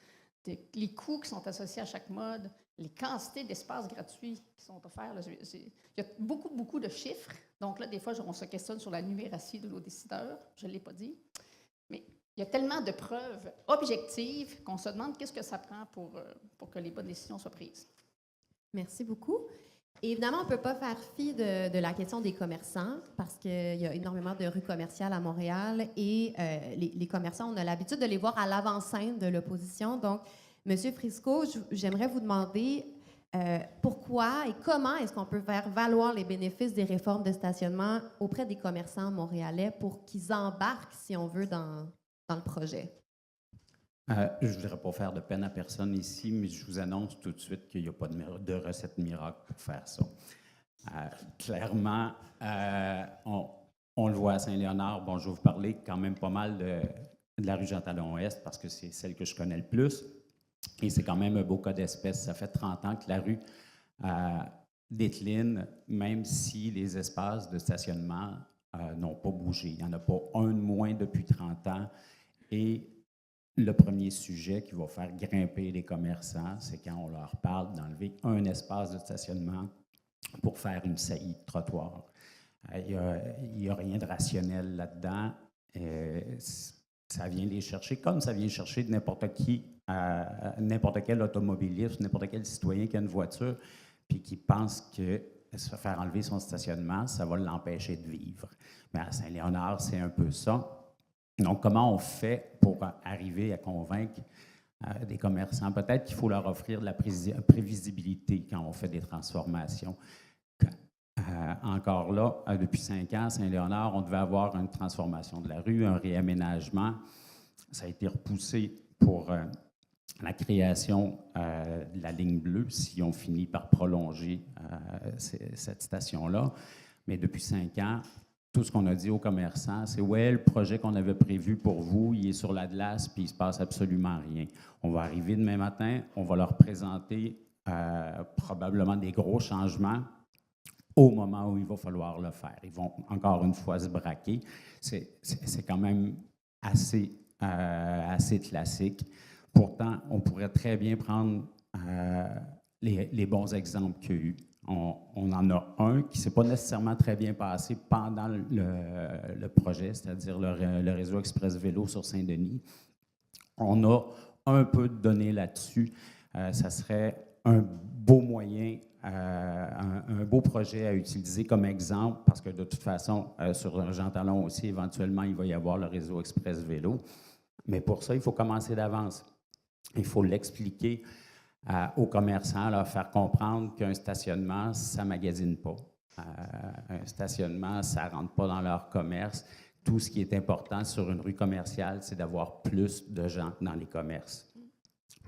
les coûts qui sont associés à chaque mode, les quantités d'espaces gratuits qui sont offerts. Là, il y a beaucoup de chiffres. Donc là, des fois, on se questionne sur la numératie de nos décideurs. Je ne l'ai pas dit. Mais il y a tellement de preuves objectives qu'on se demande qu'est-ce que ça prend pour que les bonnes décisions soient prises.
Merci beaucoup. Et évidemment, on ne peut pas faire fi de la question des commerçants parce qu'il y a énormément de rues commerciales à Montréal et les commerçants, on a l'habitude de les voir à l'avant-scène de l'opposition. Donc, M. Frisco, j'aimerais vous demander pourquoi et comment est-ce qu'on peut faire valoir les bénéfices des réformes de stationnement auprès des commerçants montréalais pour qu'ils embarquent, si on veut, dans le projet?
Je ne voudrais pas faire de peine à personne ici, mais je vous annonce tout de suite qu'il n'y a pas de recette miracle pour faire ça. Clairement, on le voit à Saint-Léonard. Bon, je vais vous parler quand même pas mal de la rue Jean-Talon-Ouest parce que c'est celle que je connais le plus. Et c'est quand même un beau cas d'espèce. Ça fait 30 ans que la rue décline, même si les espaces de stationnement n'ont pas bougé. Il n'y en a pas un de moins depuis 30 ans. Et le premier sujet qui va faire grimper les commerçants, c'est quand on leur parle d'enlever un espace de stationnement pour faire une saillie de trottoir. Il n'y a rien de rationnel là-dedans. Ça vient les chercher comme ça vient chercher de n'importe qui, n'importe quel automobiliste, n'importe quel citoyen qui a une voiture puis qui pense que se faire enlever son stationnement, ça va l'empêcher de vivre. Mais à Saint-Léonard, c'est un peu ça. Donc, comment on fait pour arriver à convaincre des commerçants? Peut-être qu'il faut leur offrir de la prévisibilité quand on fait des transformations. Encore là, depuis 5 ans, à Saint-Léonard, on devait avoir une transformation de la rue, un réaménagement. Ça a été repoussé pour la création de la ligne bleue, si on finit par prolonger cette station-là. Mais depuis 5 ans, tout ce qu'on a dit aux commerçants, c'est « ouais, le projet qu'on avait prévu pour vous, il est sur la glace, puis il ne se passe absolument rien. On va arriver demain matin, on va leur présenter probablement des gros changements au moment où il va falloir le faire. Ils vont encore une fois se braquer. C'est quand même assez classique. Pourtant, on pourrait très bien prendre les bons exemples qu'il y a eu. On en a un qui ne s'est pas nécessairement très bien passé pendant le projet, c'est-à-dire le réseau Express Vélo sur Saint-Denis. On a un peu de données là-dessus. Ça serait un beau moyen, un beau projet à utiliser comme exemple, parce que de toute façon, sur Jean-Talon aussi, éventuellement, il va y avoir le réseau Express Vélo. Mais pour ça, il faut commencer d'avance. Il faut l'expliquer aux commerçants, leur faire comprendre qu'un stationnement, ça ne magasine pas. Un stationnement, ça ne rentre pas dans leur commerce. Tout ce qui est important sur une rue commerciale, c'est d'avoir plus de gens dans les commerces.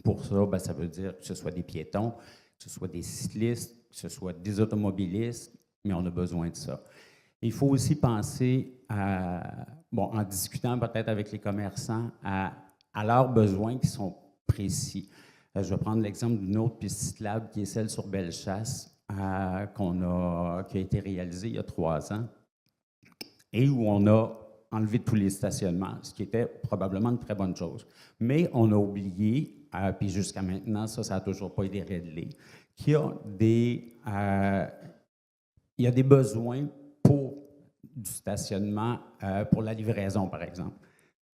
Pour ça, ben, ça veut dire que ce soit des piétons, que ce soit des cyclistes, que ce soit des automobilistes, mais on a besoin de ça. Il faut aussi penser, en discutant peut-être avec les commerçants, à leurs besoins qui sont précis. Je vais prendre l'exemple d'une autre piste cyclable qui est celle sur Bellechasse, qui a été réalisée il y a 3 ans, et où on a enlevé tous les stationnements, ce qui était probablement une très bonne chose. Mais on a oublié, puis jusqu'à maintenant, ça n'a toujours pas été réglé, qu'il y a des besoins pour du stationnement pour la livraison, par exemple.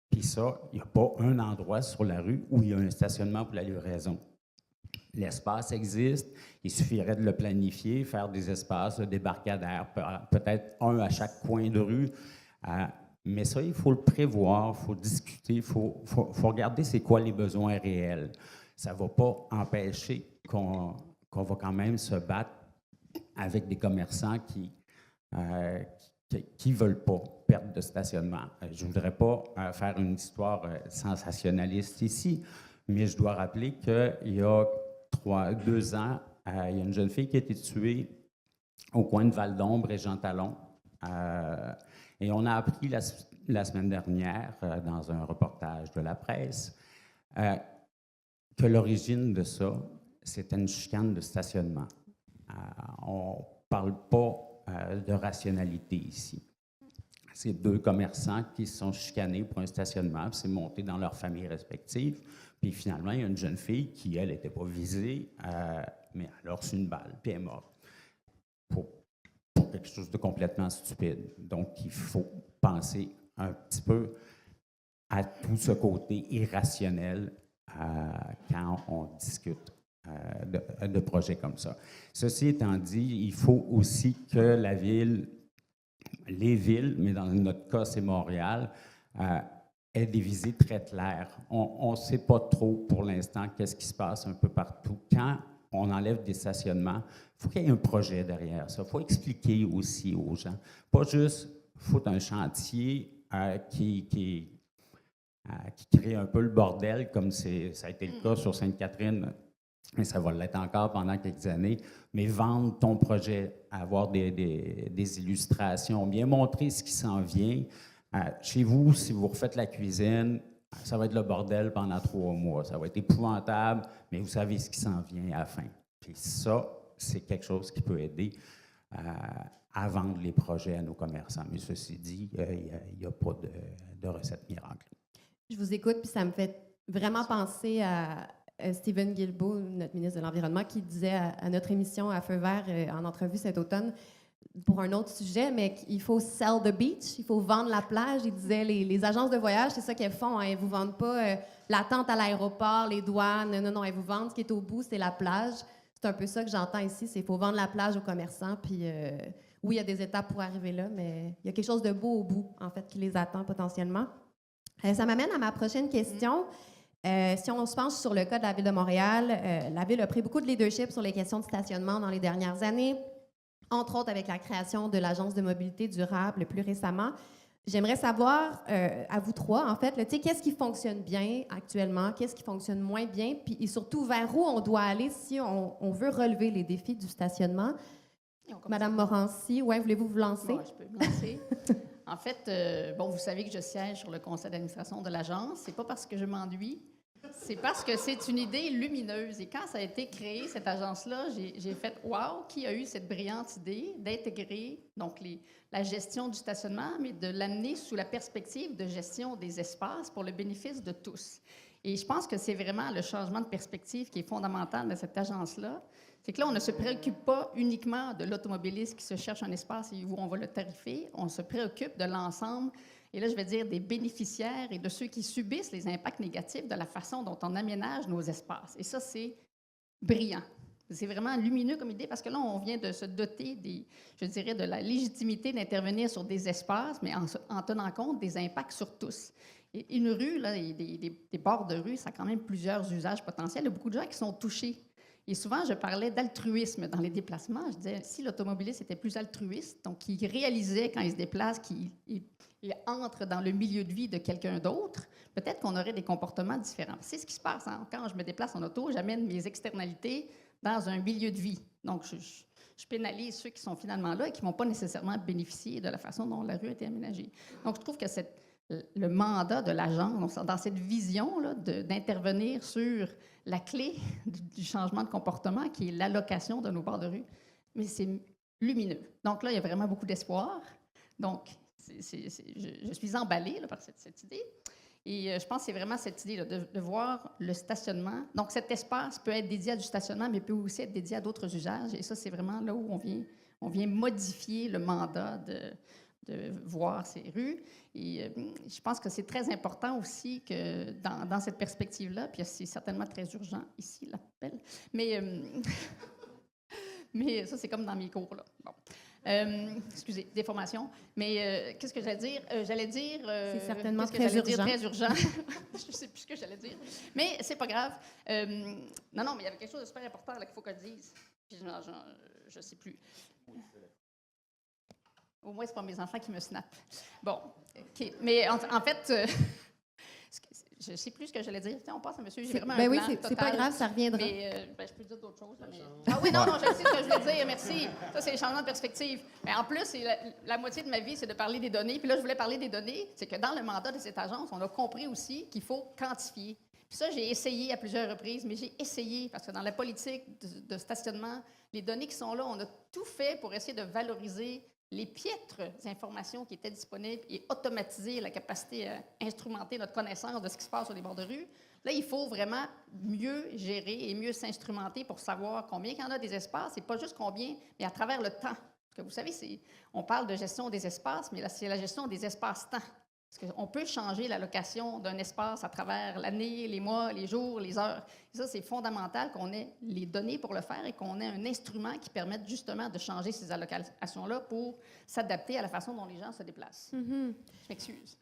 Puis ça, il n'y a pas un endroit sur la rue où il y a un stationnement pour la livraison. L'espace existe, il suffirait de le planifier, faire des espaces de débarcadère, peut-être un à chaque coin de rue. Mais ça, il faut le prévoir, il faut discuter, il faut regarder c'est quoi les besoins réels. Ça ne va pas empêcher qu'on va quand même se battre avec des commerçants qui ne veulent pas perdre de stationnement. Je ne voudrais pas faire une histoire sensationnaliste ici, mais je dois rappeler qu'il y a 2 ans, il y a une jeune fille qui a été tuée au coin de Val-d'Ombre et Jean Talon. Et on a appris la semaine dernière, dans un reportage de la presse, que l'origine de ça, c'était une chicane de stationnement. On ne parle pas de rationalité ici. C'est 2 commerçants qui se sont chicanés pour un stationnement, puis c'est monté dans leurs familles respectives. Puis finalement, il y a une jeune fille qui, elle, n'était pas visée, mais elle a reçu une balle, puis elle est morte. Pour quelque chose de complètement stupide. Donc, il faut penser un petit peu à tout ce côté irrationnel quand on discute de projets comme ça. Ceci étant dit, il faut aussi que les villes, mais dans notre cas, c'est Montréal, aient des visées très claires. On ne sait pas trop pour l'instant qu'est-ce qui se passe un peu partout. Quand on enlève des stationnements, il faut qu'il y ait un projet derrière ça. Il faut expliquer aussi aux gens. Pas juste foutre un chantier qui crée un peu le bordel, comme ça a été le cas sur Sainte-Catherine, et ça va l'être encore pendant quelques années, mais vendre ton projet, avoir des illustrations, bien montrer ce qui s'en vient. Chez vous, si vous refaites la cuisine, ça va être le bordel pendant 3 mois. Ça va être épouvantable, mais vous savez ce qui s'en vient à la fin. Puis ça, c'est quelque chose qui peut aider à vendre les projets à nos commerçants. Mais ceci dit, il n'y a pas de recette miracle.
Je vous écoute, puis ça me fait vraiment penser à Stephen Guilbeault, notre ministre de l'Environnement, qui disait à notre émission à Feu vert en entrevue cet automne, pour un autre sujet, mais il faut sell the beach, il faut vendre la plage. Il disait, les agences de voyage, c'est ça qu'elles font. Hein, elles ne vous vendent pas la tente à l'aéroport, les douanes. Non, elles vous vendent ce qui est au bout, c'est la plage. C'est un peu ça que j'entends ici, c'est qu'il faut vendre la plage aux commerçants. Puis oui, il y a des étapes pour arriver là, mais il y a quelque chose de beau au bout, en fait, qui les attend potentiellement. Ça m'amène à ma prochaine question. Si on se penche sur le cas de la Ville de Montréal, la Ville a pris beaucoup de leadership sur les questions de stationnement dans les dernières années, entre autres avec la création de l'Agence de mobilité durable plus récemment. J'aimerais savoir, à vous 3, en fait, qu'est-ce qui fonctionne bien actuellement, qu'est-ce qui fonctionne moins bien, puis et surtout vers où on doit aller si on veut relever les défis du stationnement. Madame Morancy, voulez-vous vous lancer?
Bon, je peux me lancer. En fait, vous savez que je siège sur le conseil d'administration de l'agence. C'est pas parce que je m'ennuie, c'est parce que c'est une idée lumineuse. Et quand ça a été créé, cette agence-là, j'ai fait « Wow! Qui a eu cette brillante idée d'intégrer donc la gestion du stationnement, mais de l'amener sous la perspective de gestion des espaces pour le bénéfice de tous? » Et je pense que c'est vraiment le changement de perspective qui est fondamental de cette agence-là. C'est que là, on ne se préoccupe pas uniquement de l'automobiliste qui se cherche un espace et où on va le tarifer. On se préoccupe de l'ensemble, et là, je vais dire des bénéficiaires et de ceux qui subissent les impacts négatifs de la façon dont on aménage nos espaces. Et ça, c'est brillant. C'est vraiment lumineux comme idée parce que là, on vient de se doter de la légitimité d'intervenir sur des espaces, mais en tenant compte des impacts sur tous. une rue, là, et des bords de rue, ça a quand même plusieurs usages potentiels. Il y a beaucoup de gens qui sont touchés. Et souvent, je parlais d'altruisme dans les déplacements. Je disais, si l'automobiliste était plus altruiste, donc il réalisait quand il se déplace qu'il il entre dans le milieu de vie de quelqu'un d'autre, peut-être qu'on aurait des comportements différents. C'est ce qui se passe quand je me déplace en auto, j'amène mes externalités dans un milieu de vie. Donc, je pénalise ceux qui sont finalement là et qui ne vont pas nécessairement bénéficier de la façon dont la rue a été aménagée. Donc, je trouve que le mandat de l'agence, dans cette vision d'intervenir sur la clé du changement de comportement, qui est l'allocation de nos bords de rue, mais c'est lumineux. Donc là, il y a vraiment beaucoup d'espoir. Donc, je suis emballée par cette idée. Et je pense que c'est vraiment cette idée de voir le stationnement. Donc, cet espace peut être dédié à du stationnement, mais peut aussi être dédié à d'autres usages. Et ça, c'est vraiment là où on vient modifier le mandat de voir ces rues. Et je pense que c'est très important aussi que dans cette perspective-là, puis c'est certainement très urgent ici, l'appel, mais ça, c'est comme dans mes cours, là. Bon. Excusez, déformation. Mais qu'est-ce que j'allais dire?
C'est certainement
très urgent. Très urgent. Je ne sais plus ce que j'allais dire. Mais c'est pas grave. Non, mais il y avait quelque chose de super important là, qu'il faut que je dise. Puis, je ne sais plus. Au moins, ce n'est pas mes enfants qui me snappent. Bon, OK. Mais en fait, je ne sais plus ce que j'allais dire. On passe à monsieur. J'ai vraiment un
oui,
blanc
c'est pas grave, ça reviendra.
Mais je peux dire d'autres choses. Mais... Ah oui, non, je sais ce que je voulais dire. Merci. Ça, c'est les changements de perspective. Mais en plus, la moitié de ma vie, c'est de parler des données. Puis là, je voulais parler des données. C'est que dans le mandat de cette agence, on a compris aussi qu'il faut quantifier. Puis ça, j'ai essayé à plusieurs reprises, mais j'ai essayé, parce que dans la politique de stationnement, les données qui sont là, on a tout fait pour essayer de valoriser les piètres informations qui étaient disponibles et automatiser la capacité à instrumenter notre connaissance de ce qui se passe sur les bords de rue. Là, il faut vraiment mieux gérer et mieux s'instrumenter pour savoir combien il y en a des espaces, et pas juste combien, mais à travers le temps. Parce que vous savez, on parle de gestion des espaces, mais là, c'est la gestion des espaces-temps. Parce qu'on peut changer l'allocation d'un espace à travers l'année, les mois, les jours, les heures. Et ça, c'est fondamental qu'on ait les données pour le faire et qu'on ait un instrument qui permette justement de changer ces allocations-là pour s'adapter à la façon dont les gens se déplacent.
Mm-hmm.
Je m'excuse.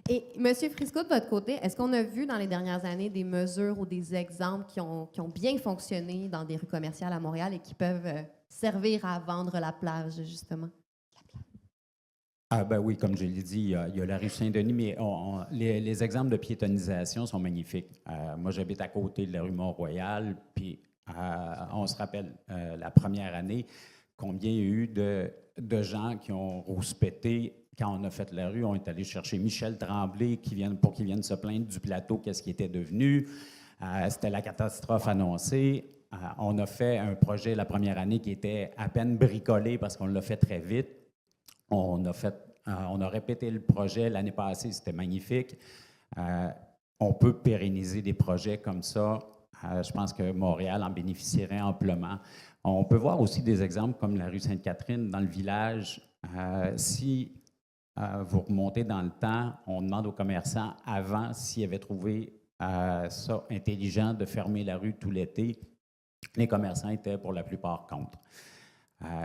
Et M. Frisco, de votre côté, est-ce qu'on a vu dans les dernières années des mesures ou des exemples qui ont bien fonctionné dans des rues commerciales à Montréal et qui peuvent servir à vendre la plage, justement?
Ah ben oui, comme je l'ai dit, il y a la rue Saint-Denis, mais les exemples de piétonisation sont magnifiques. Moi, j'habite à côté de la rue Mont-Royal, puis on se rappelle la première année combien il y a eu de gens qui ont rouspété quand on a fait la rue. On est allé chercher Michel Tremblay pour qu'il vienne se plaindre du plateau, qu'est-ce qui était devenu. C'était la catastrophe annoncée. On a fait un projet la première année qui était à peine bricolé parce qu'on l'a fait très vite. On a répété le projet l'année passée, c'était magnifique. On peut pérenniser des projets comme ça. Je pense que Montréal en bénéficierait amplement. On peut voir aussi des exemples comme la rue Sainte-Catherine dans le village. Si vous remontez dans le temps, on demande aux commerçants avant s'ils avaient trouvé ça intelligent de fermer la rue tout l'été. Les commerçants étaient pour la plupart contre.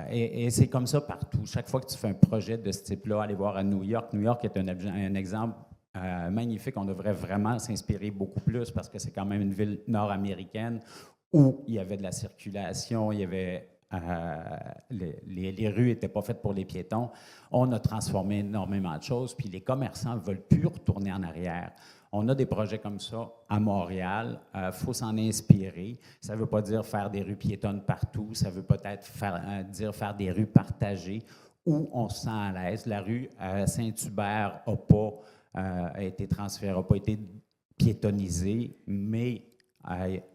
Et c'est comme ça partout. Chaque fois que tu fais un projet de ce type-là, allez voir à New York. New York est un exemple magnifique. On devrait vraiment s'inspirer beaucoup plus parce que c'est quand même une ville nord-américaine où il y avait de la circulation, il y avait les rues n'étaient pas faites pour les piétons. On a transformé énormément de choses, puis les commerçants ne veulent plus retourner en arrière. On a des projets comme ça à Montréal. Faut s'en inspirer. Ça ne veut pas dire faire des rues piétonnes partout. Ça veut peut-être dire faire des rues partagées où on se sent à l'aise. La rue Saint-Hubert a été transférée, n'a pas été piétonnisée, mais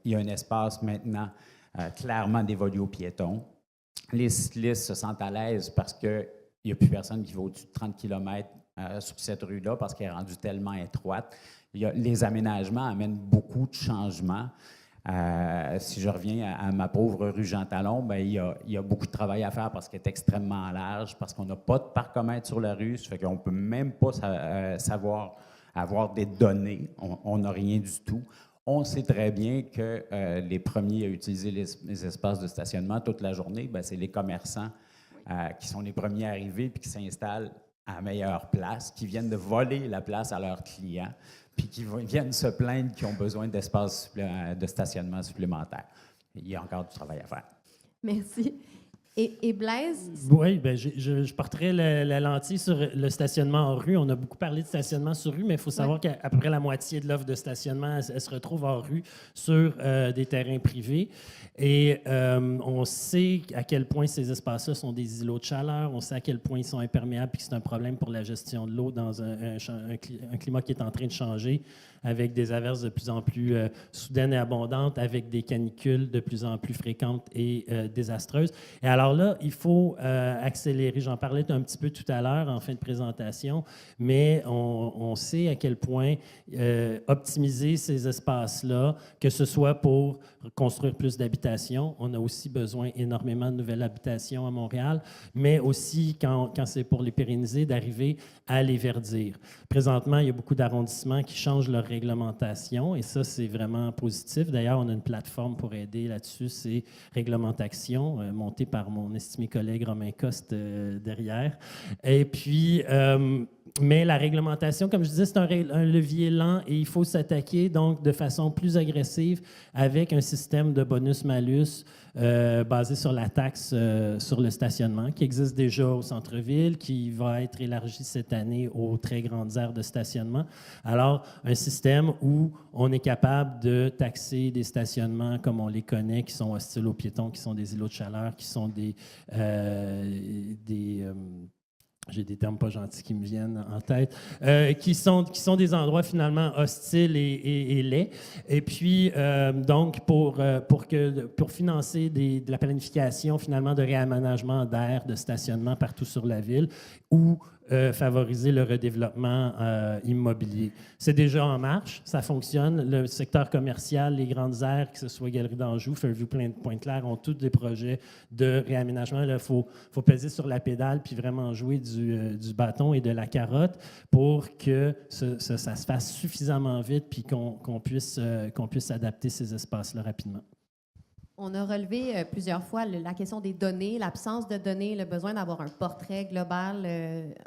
il y a un espace maintenant clairement dévolu aux piétons. Les cyclistes se sentent à l'aise parce qu'il n'y a plus personne qui va au-dessus de 30 km sur cette rue-là parce qu'elle est rendue tellement étroite. Les aménagements amènent beaucoup de changements. Si je reviens à ma pauvre rue Jean-Talon, bien, il y a beaucoup de travail à faire parce qu'elle est extrêmement large, parce qu'on n'a pas de parcomètre sur la rue, ça fait qu'on ne peut même pas savoir avoir des données. On n'a rien du tout. On sait très bien que les premiers à utiliser les espaces de stationnement toute la journée, bien, c'est les commerçants qui sont les premiers à arriver puis qui s'installent à meilleure place, qui viennent de voler la place à leurs clients, puis qui viennent se plaindre qu'ils ont besoin d'espace de stationnement supplémentaire. Il y a encore du travail à faire.
Merci. Et Blaise?
Oui, ben je porterai la lentille sur le stationnement en rue. On a beaucoup parlé de stationnement sur rue, mais il faut savoir qu'à peu près la moitié de l'offre de stationnement, elle se retrouve en rue sur des terrains privés. Et on sait à quel point ces espaces-là sont des îlots de chaleur. On sait à quel point ils sont imperméables et que c'est un problème pour la gestion de l'eau dans un climat qui est en train de changer, avec des averses de plus en plus soudaines et abondantes, avec des canicules de plus en plus fréquentes et désastreuses. Et alors là, il faut accélérer. J'en parlais un petit peu tout à l'heure en fin de présentation, mais on sait à quel point optimiser ces espaces-là, que ce soit pour construire plus d'habitations, on a aussi besoin énormément de nouvelles habitations à Montréal, mais aussi, quand c'est pour les pérenniser, d'arriver à les verdir. Présentement, il y a beaucoup d'arrondissements qui changent leur réglementation et ça, c'est vraiment positif. D'ailleurs, on a une plateforme pour aider là-dessus, c'est Réglementation, montée par mon estimé collègue Romain Coste derrière. Et puis, mais la réglementation, comme je disais, c'est un levier lent et il faut s'attaquer donc de façon plus agressive avec un système de bonus-malus basé sur la taxe sur le stationnement qui existe déjà au centre-ville, qui va être élargi cette année aux très grandes aires de stationnement. Alors, un système où on est capable de taxer des stationnements comme on les connaît, qui sont hostiles aux piétons, qui sont des îlots de chaleur, qui sont j'ai des termes pas gentils qui me viennent en tête, qui sont des endroits finalement hostiles et laids. Et puis, donc, pour financer de la planification finalement de réaménagement d'aires de stationnement partout sur la ville ou favoriser le redéveloppement immobilier. C'est déjà en marche, ça fonctionne. Le secteur commercial, les grandes aires, que ce soit Galerie d'Anjou, Fairview, Pointe-Claire, ont tous des projets de réaménagement. Il faut peser sur la pédale puis vraiment jouer du bâton et de la carotte pour que ça se fasse suffisamment vite puis qu'on puisse adapter ces espaces-là rapidement.
On a relevé plusieurs fois la question des données, l'absence de données, le besoin d'avoir un portrait global,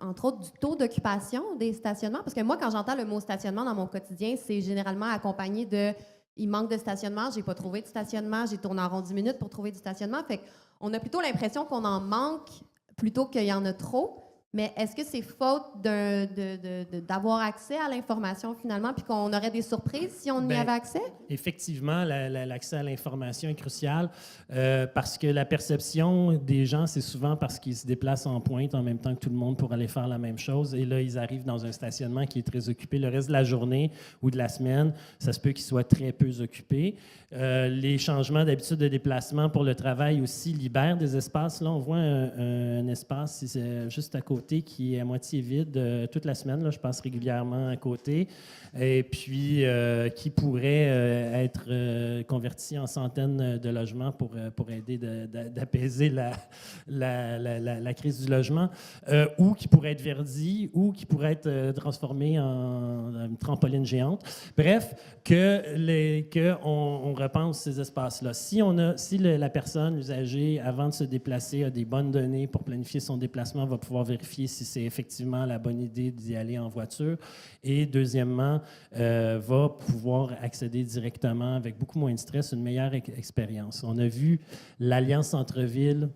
entre autres du taux d'occupation des stationnements. Parce que moi, quand j'entends le mot stationnement dans mon quotidien, c'est généralement accompagné de « il manque de stationnement, j'ai pas trouvé de stationnement, j'ai tourné en rond 10 minutes pour trouver du stationnement ». Fait qu'on a plutôt l'impression qu'on en manque plutôt qu'il y en a trop. Mais est-ce que c'est faute d'avoir accès à l'information finalement, puis qu'on aurait des surprises si on y avait accès?
Effectivement, l'accès à l'information est crucial parce que la perception des gens, c'est souvent parce qu'ils se déplacent en pointe en même temps que tout le monde pour aller faire la même chose. Et là, ils arrivent dans un stationnement qui est très occupé. Le reste de la journée ou de la semaine, ça se peut qu'il soit très peu occupé. Les changements d'habitude de déplacement pour le travail aussi libèrent des espaces. Là, on voit un espace juste à côté qui est à moitié vide toute la semaine. Là, je passe régulièrement à côté. Et puis, qui pourrait être converti en centaines de logements pour aider d'apaiser la crise du logement, ou qui pourrait être verdi, ou qui pourrait être transformé en une trampoline géante. Bref, qu'on repense ces espaces-là. Si la personne, l'usager, avant de se déplacer, a des bonnes données pour planifier son déplacement, va pouvoir vérifier si c'est effectivement la bonne idée d'y aller en voiture. Et deuxièmement, va pouvoir accéder directement avec beaucoup moins de stress, une meilleure expérience. On a vu l'Alliance Centre-Ville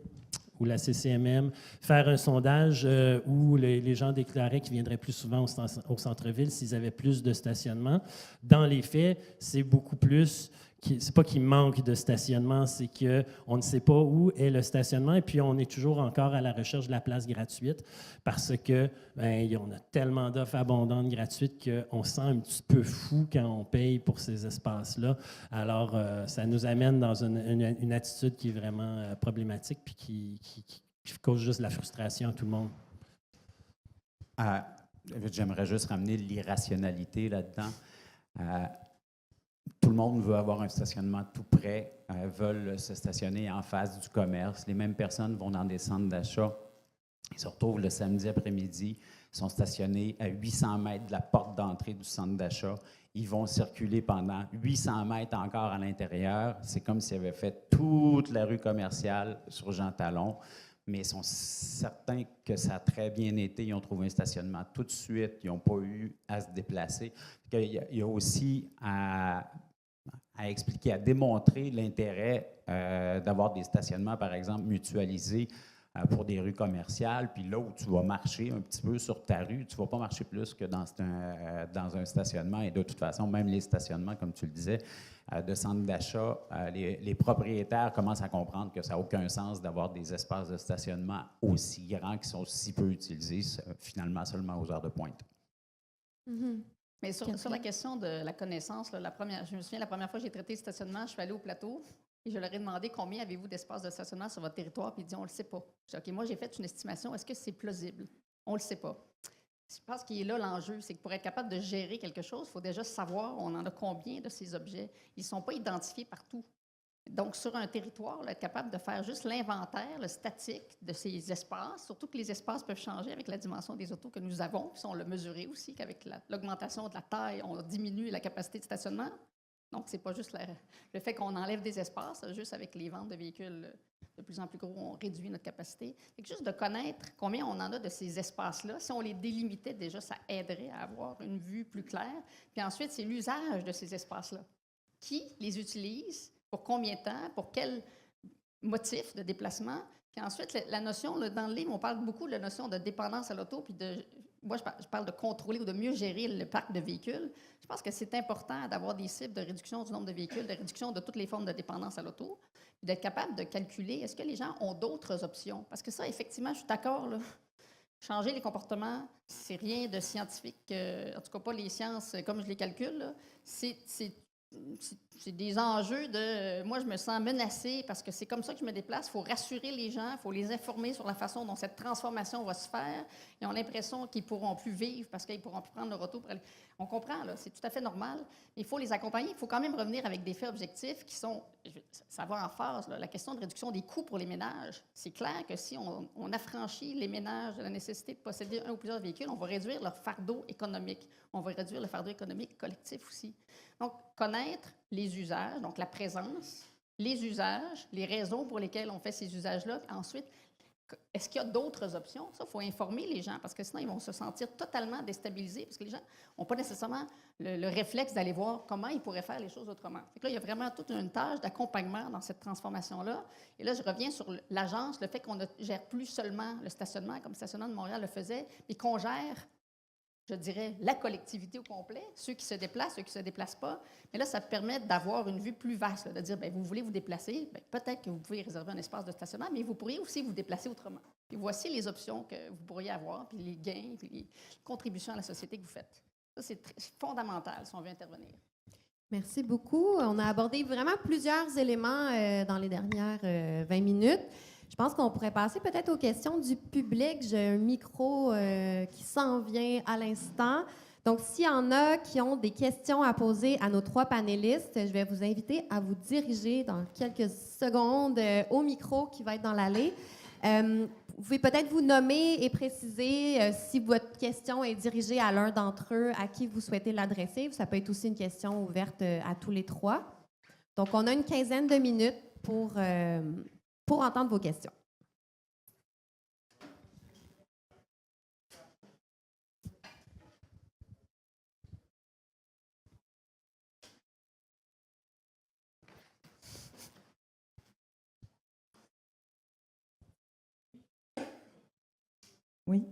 ou la CCMM faire un sondage où les gens déclaraient qu'ils viendraient plus souvent au centre-ville s'ils avaient plus de stationnement. Dans les faits, c'est beaucoup plus... C'est pas qu'il manque de stationnement, c'est qu'on ne sait pas où est le stationnement et puis on est toujours encore à la recherche de la place gratuite parce que on a tellement d'offres abondantes gratuites qu'on se sent un petit peu fou quand on paye pour ces espaces-là. Alors, ça nous amène dans une attitude qui est vraiment problématique puis qui cause juste de la frustration à tout le monde.
J'aimerais juste ramener l'irrationalité là-dedans. Tout le monde veut avoir un stationnement tout près, veulent se stationner en face du commerce. Les mêmes personnes vont dans des centres d'achat. Ils se retrouvent le samedi après-midi, sont stationnés à 800 mètres de la porte d'entrée du centre d'achat. Ils vont circuler pendant 800 mètres encore à l'intérieur. C'est comme s'ils avaient fait toute la rue commerciale sur Jean Talon. mais ils sont certains que ça a très bien été. Ils ont trouvé un stationnement tout de suite. Ils n'ont pas eu à se déplacer. Il y a aussi à expliquer, à démontrer l'intérêt d'avoir des stationnements, par exemple, mutualisés pour des rues commerciales. Puis là où tu vas marcher un petit peu sur ta rue, tu ne vas pas marcher plus que dans un stationnement. Et de toute façon, même les stationnements, comme tu le disais, de centres d'achat, les propriétaires commencent à comprendre que ça n'a aucun sens d'avoir des espaces de stationnement aussi grands qui sont si peu utilisés, finalement seulement aux heures de pointe.
Mhm.
Mais sur la question de la connaissance, là, je me souviens, la première fois que j'ai traité le stationnement, je suis allée au plateau et je leur ai demandé combien avez-vous d'espace de stationnement sur votre territoire, puis ils disent on ne le sait pas. Je dis OK, moi j'ai fait une estimation, est-ce que c'est plausible? On ne le sait pas. Je pense qu'il est là l'enjeu, c'est que pour être capable de gérer quelque chose, il faut déjà savoir on en a combien de ces objets. Ils ne sont pas identifiés partout. Donc, sur un territoire, là, être capable de faire juste l'inventaire, le statique de ces espaces, surtout que les espaces peuvent changer avec la dimension des autos que nous avons, puis on l'a mesuré aussi, qu'avec l'augmentation de la taille, on diminue la capacité de stationnement. Donc, ce n'est pas juste le fait qu'on enlève des espaces, juste avec les ventes de véhicules de plus en plus gros, on réduit notre capacité. Fait que juste de connaître combien on en a de ces espaces-là, si on les délimitait déjà, ça aiderait à avoir une vue plus claire. Puis ensuite, c'est l'usage de ces espaces-là. Qui les utilise? Pour combien de temps? Pour quel motif de déplacement? Puis ensuite, la notion, dans le livre, on parle beaucoup de la notion de dépendance à l'auto, puis moi, je parle de contrôler ou de mieux gérer le parc de véhicules. Je pense que c'est important d'avoir des cibles de réduction du nombre de véhicules, de réduction de toutes les formes de dépendance à l'auto, puis d'être capable de calculer, est-ce que les gens ont d'autres options? Parce que ça, effectivement, je suis d'accord, là. Changer les comportements, c'est rien de scientifique, en tout cas pas les sciences comme je les calcule, là. C'est des enjeux de moi, je me sens menacée parce que c'est comme ça que je me déplace. Il faut rassurer les gens, il faut les informer sur la façon dont cette transformation va se faire. Ils ont l'impression qu'ils ne pourront plus vivre parce qu'ils ne pourront plus prendre leur auto pour aller. On comprend, là, c'est tout à fait normal. Mais il faut les accompagner. Il faut quand même revenir avec des faits objectifs qui sont. Ça va en phase, là, la question de réduction des coûts pour les ménages. C'est clair que si on affranchit les ménages de la nécessité de posséder un ou plusieurs véhicules, on va réduire leur fardeau économique. On va réduire le fardeau économique collectif aussi. Donc, connaître les usages, donc la présence, les usages, les raisons pour lesquelles on fait ces usages-là. Ensuite, est-ce qu'il y a d'autres options? Ça, il faut informer les gens parce que sinon, ils vont se sentir totalement déstabilisés parce que les gens n'ont pas nécessairement le réflexe d'aller voir comment ils pourraient faire les choses autrement. Fait que là, il y a vraiment toute une tâche d'accompagnement dans cette transformation-là. Et là, je reviens sur l'agence, le fait qu'on ne gère plus seulement le stationnement, comme le stationnement de Montréal le faisait, mais qu'on gère, je dirais, la collectivité au complet, ceux qui se déplacent, ceux qui ne se déplacent pas. Mais là, ça permet d'avoir une vue plus vaste, là, de dire, bien, vous voulez vous déplacer, bien, peut-être que vous pouvez réserver un espace de stationnement, mais vous pourriez aussi vous déplacer autrement. Puis voici les options que vous pourriez avoir, puis les gains, puis les contributions à la société que vous faites. Ça, c'est fondamental si on veut intervenir.
Merci beaucoup. On a abordé vraiment plusieurs éléments dans les dernières 20 minutes. Je pense qu'on pourrait passer peut-être aux questions du public. J'ai un micro qui s'en vient à l'instant. Donc, s'il y en a qui ont des questions à poser à nos 3 panélistes, je vais vous inviter à vous diriger dans quelques secondes au micro qui va être dans l'allée. Vous pouvez peut-être vous nommer et préciser si votre question est dirigée à l'un d'entre eux, à qui vous souhaitez l'adresser. Ça peut être aussi une question ouverte à tous les 3. Donc, on a une quinzaine de minutes pour entendre vos questions.
Oui.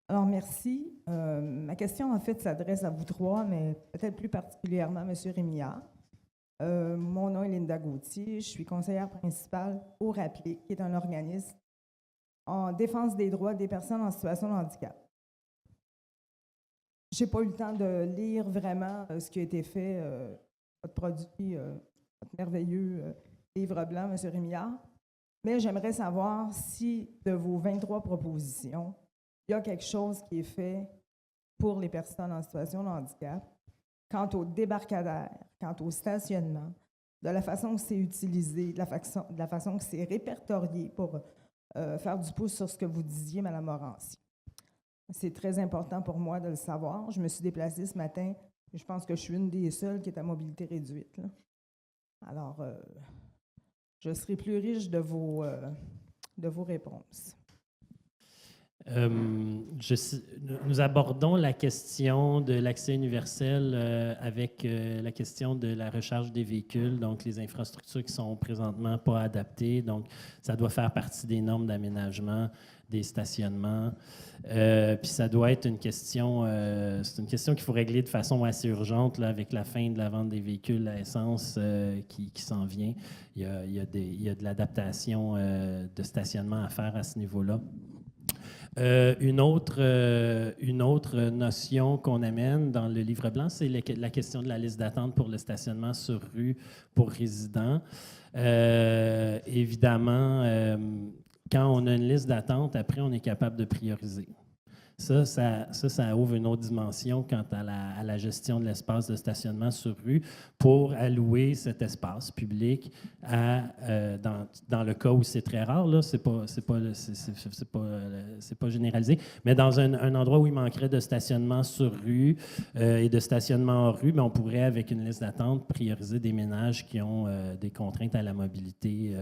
Alors, merci. Ma question, en fait, s'adresse à vous 3, mais peut-être plus particulièrement à M. Rémillard. Mon nom est Linda Gauthier. Je suis conseillère principale au RAPLIC, qui est un organisme en défense des droits des personnes en situation de handicap. Je n'ai pas eu le temps de lire vraiment ce qui a été fait, votre produit, votre merveilleux livre blanc, M. Rémillard. Mais j'aimerais savoir si, de vos 23 propositions, il y a quelque chose qui est fait pour les personnes en situation de handicap quant au débarcadère, quant au stationnement, de la façon que c'est utilisé, de la façon que c'est répertorié pour faire du pouce sur ce que vous disiez, Mme Morancy. C'est très important pour moi de le savoir. Je me suis déplacée ce matin et je pense que je suis une des seules qui est à mobilité réduite, là. Alors, je serai plus riche de vos de vos réponses.
Nous abordons la question de l'accès universel avec la question de la recharge des véhicules, donc les infrastructures qui sont présentement pas adaptées. Donc, ça doit faire partie des normes d'aménagement, des stationnements. Puis ça doit être une question, c'est une question qu'il faut régler de façon assez urgente là, avec la fin de la vente des véhicules à essence qui s'en vient. Il y a de l'adaptation de stationnement à faire à ce niveau-là. Une autre notion qu'on amène dans le livre blanc, c'est la question de la liste d'attente pour le stationnement sur rue pour résidents. Évidemment, quand on a une liste d'attente, après, on est capable de prioriser. Ça ouvre une autre dimension quant à la gestion de l'espace de stationnement sur rue pour allouer cet espace public dans le cas où c'est très rare, là, c'est pas généralisé, mais dans un endroit où il manquerait de stationnement sur rue et de stationnement hors rue, mais on pourrait, avec une liste d'attente, prioriser des ménages qui ont des contraintes à la mobilité.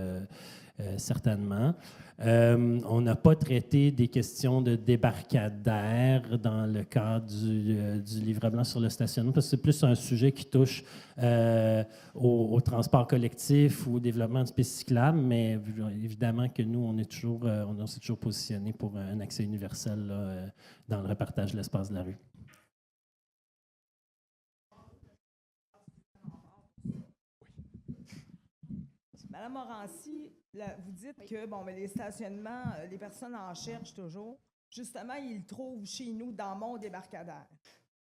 Certainement. On n'a pas traité des questions de débarcadère dans le cadre du livre blanc sur le stationnement, parce que c'est plus un sujet qui touche au transport collectif ou au développement du piste cyclable, mais évidemment que nous, on s'est toujours positionné pour un accès universel là, dans le repartage de l'espace de la rue.
Madame Morancy, vous dites que les stationnements, les personnes en cherchent toujours. Justement, ils le trouvent chez nous dans mon débarcadère.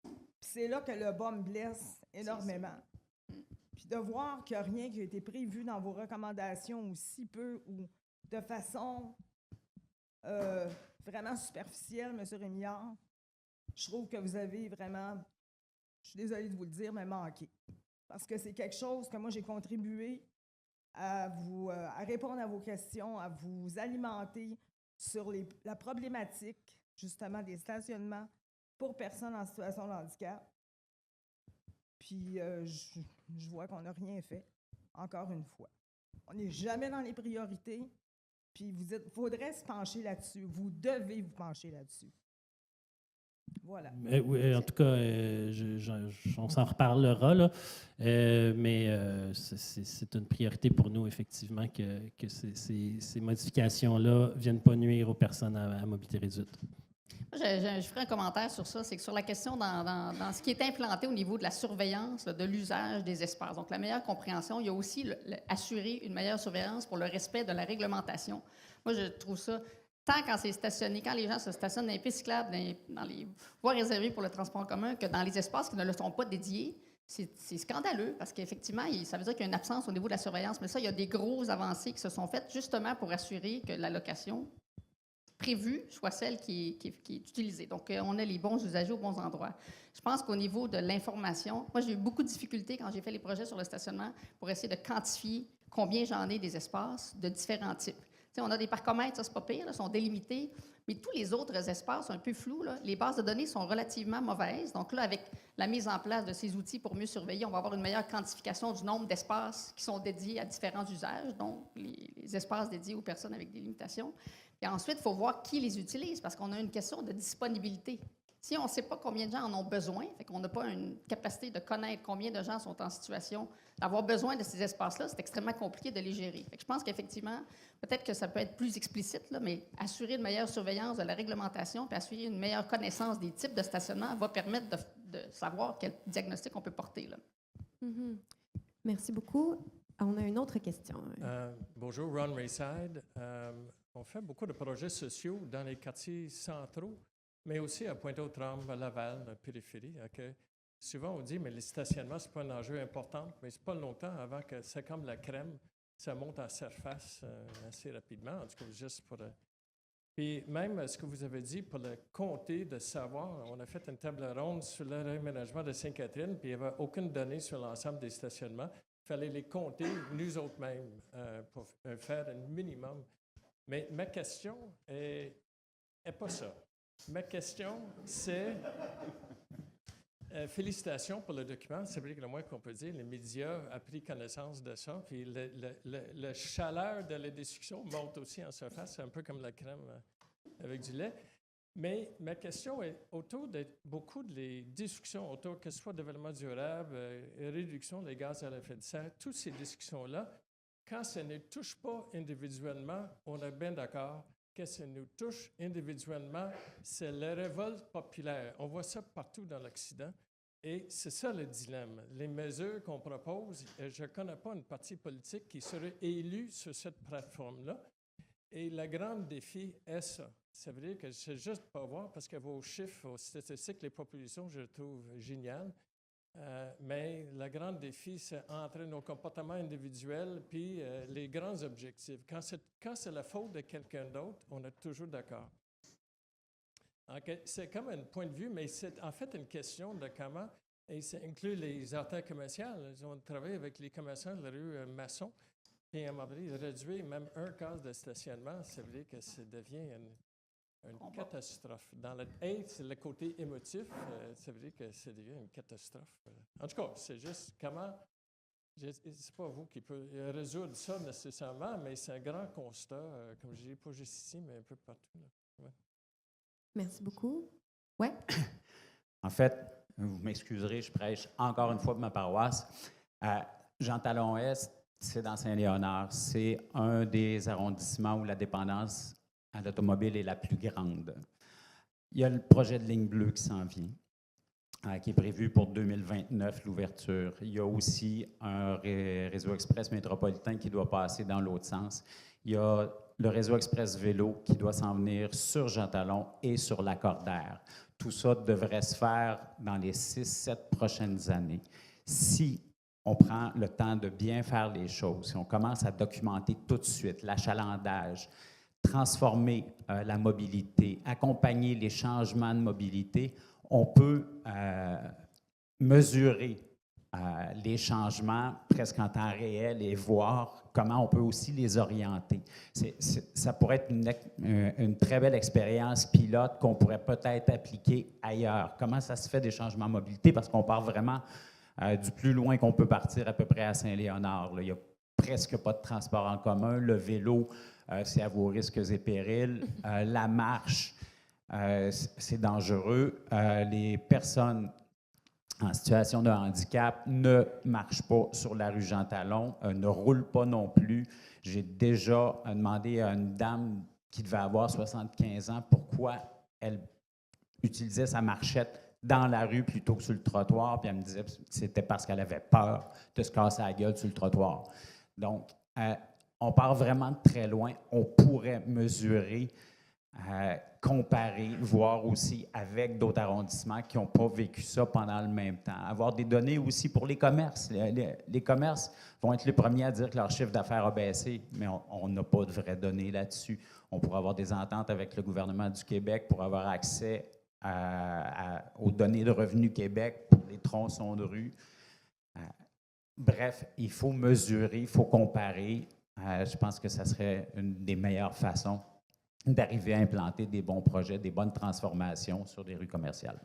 Puis c'est là que le bas me blesse énormément. Puis de voir qu'il n'y a rien qui a été prévu dans vos recommandations, ou si peu, ou de façon vraiment superficielle, M. Rémillard, je trouve que vous avez vraiment, je suis désolée de vous le dire, mais manqué. Parce que c'est quelque chose que moi, j'ai contribué à répondre à vos questions, à vous alimenter sur la problématique, justement, des stationnements pour personnes en situation de handicap. Puis, je vois qu'on n'a rien fait, encore une fois. On n'est jamais dans les priorités, puis vous dites, il faudrait se pencher là-dessus. Vous devez vous pencher là-dessus. Voilà.
Oui, en tout cas, on s'en reparlera, là. Mais c'est une priorité pour nous, effectivement, que ces modifications-là ne viennent pas nuire aux personnes à mobilité réduite.
Je ferai un commentaire sur ça. C'est que sur la question dans ce qui est implanté au niveau de la surveillance, là, de l'usage des espaces, donc la meilleure compréhension, il y a aussi assurer une meilleure surveillance pour le respect de la réglementation. Moi, je trouve ça, tant quand c'est stationné, quand les gens se stationnent dans les pistes cyclables, dans les voies réservées pour le transport en commun, que dans les espaces qui ne le sont pas dédiés, c'est scandaleux parce qu'effectivement, ça veut dire qu'il y a une absence au niveau de la surveillance. Mais ça, il y a des grosses avancées qui se sont faites justement pour assurer que la location prévue soit celle qui est utilisée. Donc, on a les bons usagers aux bons endroits. Je pense qu'au niveau de l'information, moi, j'ai eu beaucoup de difficultés quand j'ai fait les projets sur le stationnement pour essayer de quantifier combien j'en ai des espaces de différents types. T'sais, on a des parcomètres, ça, c'est pas pire, là, sont délimités, mais tous les autres espaces sont un peu flous. Là. Les bases de données sont relativement mauvaises. Donc là, avec la mise en place de ces outils pour mieux surveiller, on va avoir une meilleure quantification du nombre d'espaces qui sont dédiés à différents usages, donc les espaces dédiés aux personnes avec des limitations. Et ensuite, il faut voir qui les utilise, parce qu'on a une question de disponibilité. Si on ne sait pas combien de gens en ont besoin, fait qu'on n'a pas une capacité de connaître combien de gens sont en situation d'avoir besoin de ces espaces-là, c'est extrêmement compliqué de les gérer. Fait que je pense qu'effectivement, peut-être que ça peut être plus explicite, là, mais assurer une meilleure surveillance de la réglementation puis assurer une meilleure connaissance des types de stationnement va permettre de savoir quel diagnostic on peut porter. Là.
Mm-hmm. Merci beaucoup. On a une autre question.
Bonjour, Ron Rayside. On fait beaucoup de projets sociaux dans les quartiers centraux, mais aussi à Pointe-aux-Trembles, à Laval, dans la périphérie. Okay? Souvent, on dit, mais le stationnement, ce n'est pas un enjeu important, mais ce n'est pas longtemps avant que c'est comme la crème, ça monte en surface assez rapidement, en tout cas, juste pour... Puis même ce que vous avez dit pour le comté de savoir, on a fait une table ronde sur le réaménagement de Sainte-Catherine, puis il n'y avait aucune donnée sur l'ensemble des stationnements. Il fallait les compter nous autres mêmes pour faire un minimum. Mais ma question est pas ça. Ma question, c'est Félicitations pour le document. C'est vrai que le moins qu'on peut dire, les médias ont pris connaissance de ça. Puis la chaleur de la discussion monte aussi en surface. C'est un peu comme la crème avec du lait. Mais ma question est autour de beaucoup de discussions autour, que ce soit développement durable, réduction des gaz à effet de serre, toutes ces discussions-là, quand ça ne touche pas individuellement, on est bien d'accord que ça nous touche individuellement, c'est la révolte populaire. On voit ça partout dans l'Occident. Et c'est ça le dilemme. Les mesures qu'on propose, je ne connais pas une parti politique qui serait élu sur cette plateforme-là. Et le grand défi est ça. Ça veut dire que c'est juste pas voir, parce que vos chiffres, vos statistiques, les populations, je les trouve géniales. Mais le grand défi, c'est entre nos comportements individuels puis les grands objectifs. Quand c'est la faute de quelqu'un d'autre, on est toujours d'accord. Okay. C'est comme un point de vue, mais c'est en fait une question de comment, et ça inclut les artères commerciales. Ils ont travaillé avec les commerçants de la rue Masson, puis à un moment donné, réduire même un cas de stationnement, ça veut dire que ça devient une catastrophe. C'est le côté émotif, ça veut dire que ça devient une catastrophe. En tout cas, c'est juste comment, c'est pas vous qui pouvez résoudre ça nécessairement, mais c'est un grand constat, comme je dis, pas juste ici, mais un peu partout. Ouais.
Merci beaucoup. Oui?
En fait, vous m'excuserez, je prêche encore une fois pour ma paroisse. Jean Talon-Est, c'est dans Saint-Léonard. C'est un des arrondissements où la dépendance à l'automobile est la plus grande. Il y a le projet de ligne bleue qui s'en vient, qui est prévu pour 2029, l'ouverture. Il y a aussi un réseau express métropolitain qui doit passer dans l'autre sens. Il y a le réseau express vélo qui doit s'en venir sur Jean Talon et sur Lacordaire. Tout ça devrait se faire dans les 6-7 prochaines années. Si on prend le temps de bien faire les choses, si on commence à documenter tout de suite l'achalandage, transformer la mobilité, accompagner les changements de mobilité, on peut mesurer les changements presque en temps réel et voir comment on peut aussi les orienter. Ça pourrait être une très belle expérience pilote qu'on pourrait peut-être appliquer ailleurs. Comment ça se fait des changements de mobilité? Parce qu'on part vraiment du plus loin qu'on peut partir, à peu près à Saint-Léonard. Là. Il n'y a presque pas de transport en commun. Le vélo, c'est à vos risques et périls. La marche, c'est dangereux. Les personnes en situation de handicap ne marchent pas sur la rue Jean Talon, ne roulent pas non plus. J'ai déjà demandé à une dame qui devait avoir 75 ans pourquoi elle utilisait sa marchette dans la rue plutôt que sur le trottoir, puis elle me disait que c'était parce qu'elle avait peur de se casser la gueule sur le trottoir. Donc, on part vraiment de très loin. On pourrait mesurer, comparer, voir aussi avec d'autres arrondissements qui n'ont pas vécu ça pendant le même temps. Avoir des données aussi pour les commerces. Les commerces vont être les premiers à dire que leur chiffre d'affaires a baissé, mais on n'a pas de vraies données là-dessus. On pourrait avoir des ententes avec le gouvernement du Québec pour avoir accès aux données de Revenu Québec pour les tronçons de rue. Bref, il faut mesurer, il faut comparer. Je pense que ça serait une des meilleures façons d'arriver à implanter des bons projets, des bonnes transformations sur des rues commerciales.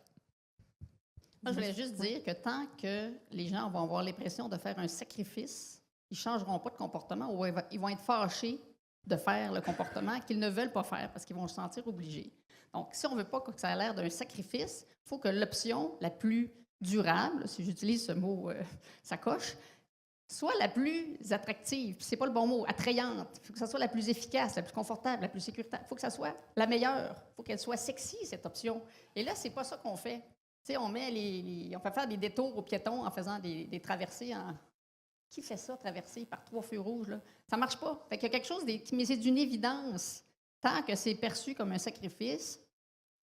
Moi, je voulais juste dire que tant que les gens vont avoir l'impression de faire un sacrifice, ils ne changeront pas de comportement ou ils vont être fâchés de faire le comportement qu'ils ne veulent pas faire parce qu'ils vont se sentir obligés. Donc, si on ne veut pas que ça ait l'air d'un sacrifice, il faut que l'option la plus durable, si j'utilise ce mot sacoche, soit la plus attractive, puis c'est pas le bon mot, attrayante. Il faut que ça soit la plus efficace, la plus confortable, la plus sécuritaire. Il faut que ça soit la meilleure. Il faut qu'elle soit sexy, cette option. Et là, c'est pas ça qu'on fait. Tu sais, on fait faire des détours aux piétons en faisant des traversées en... Qui fait ça, traverser par 3 feux rouges, là? Ça marche pas. Fait qu'il y a quelque chose, mais c'est d'une évidence. Tant que c'est perçu comme un sacrifice,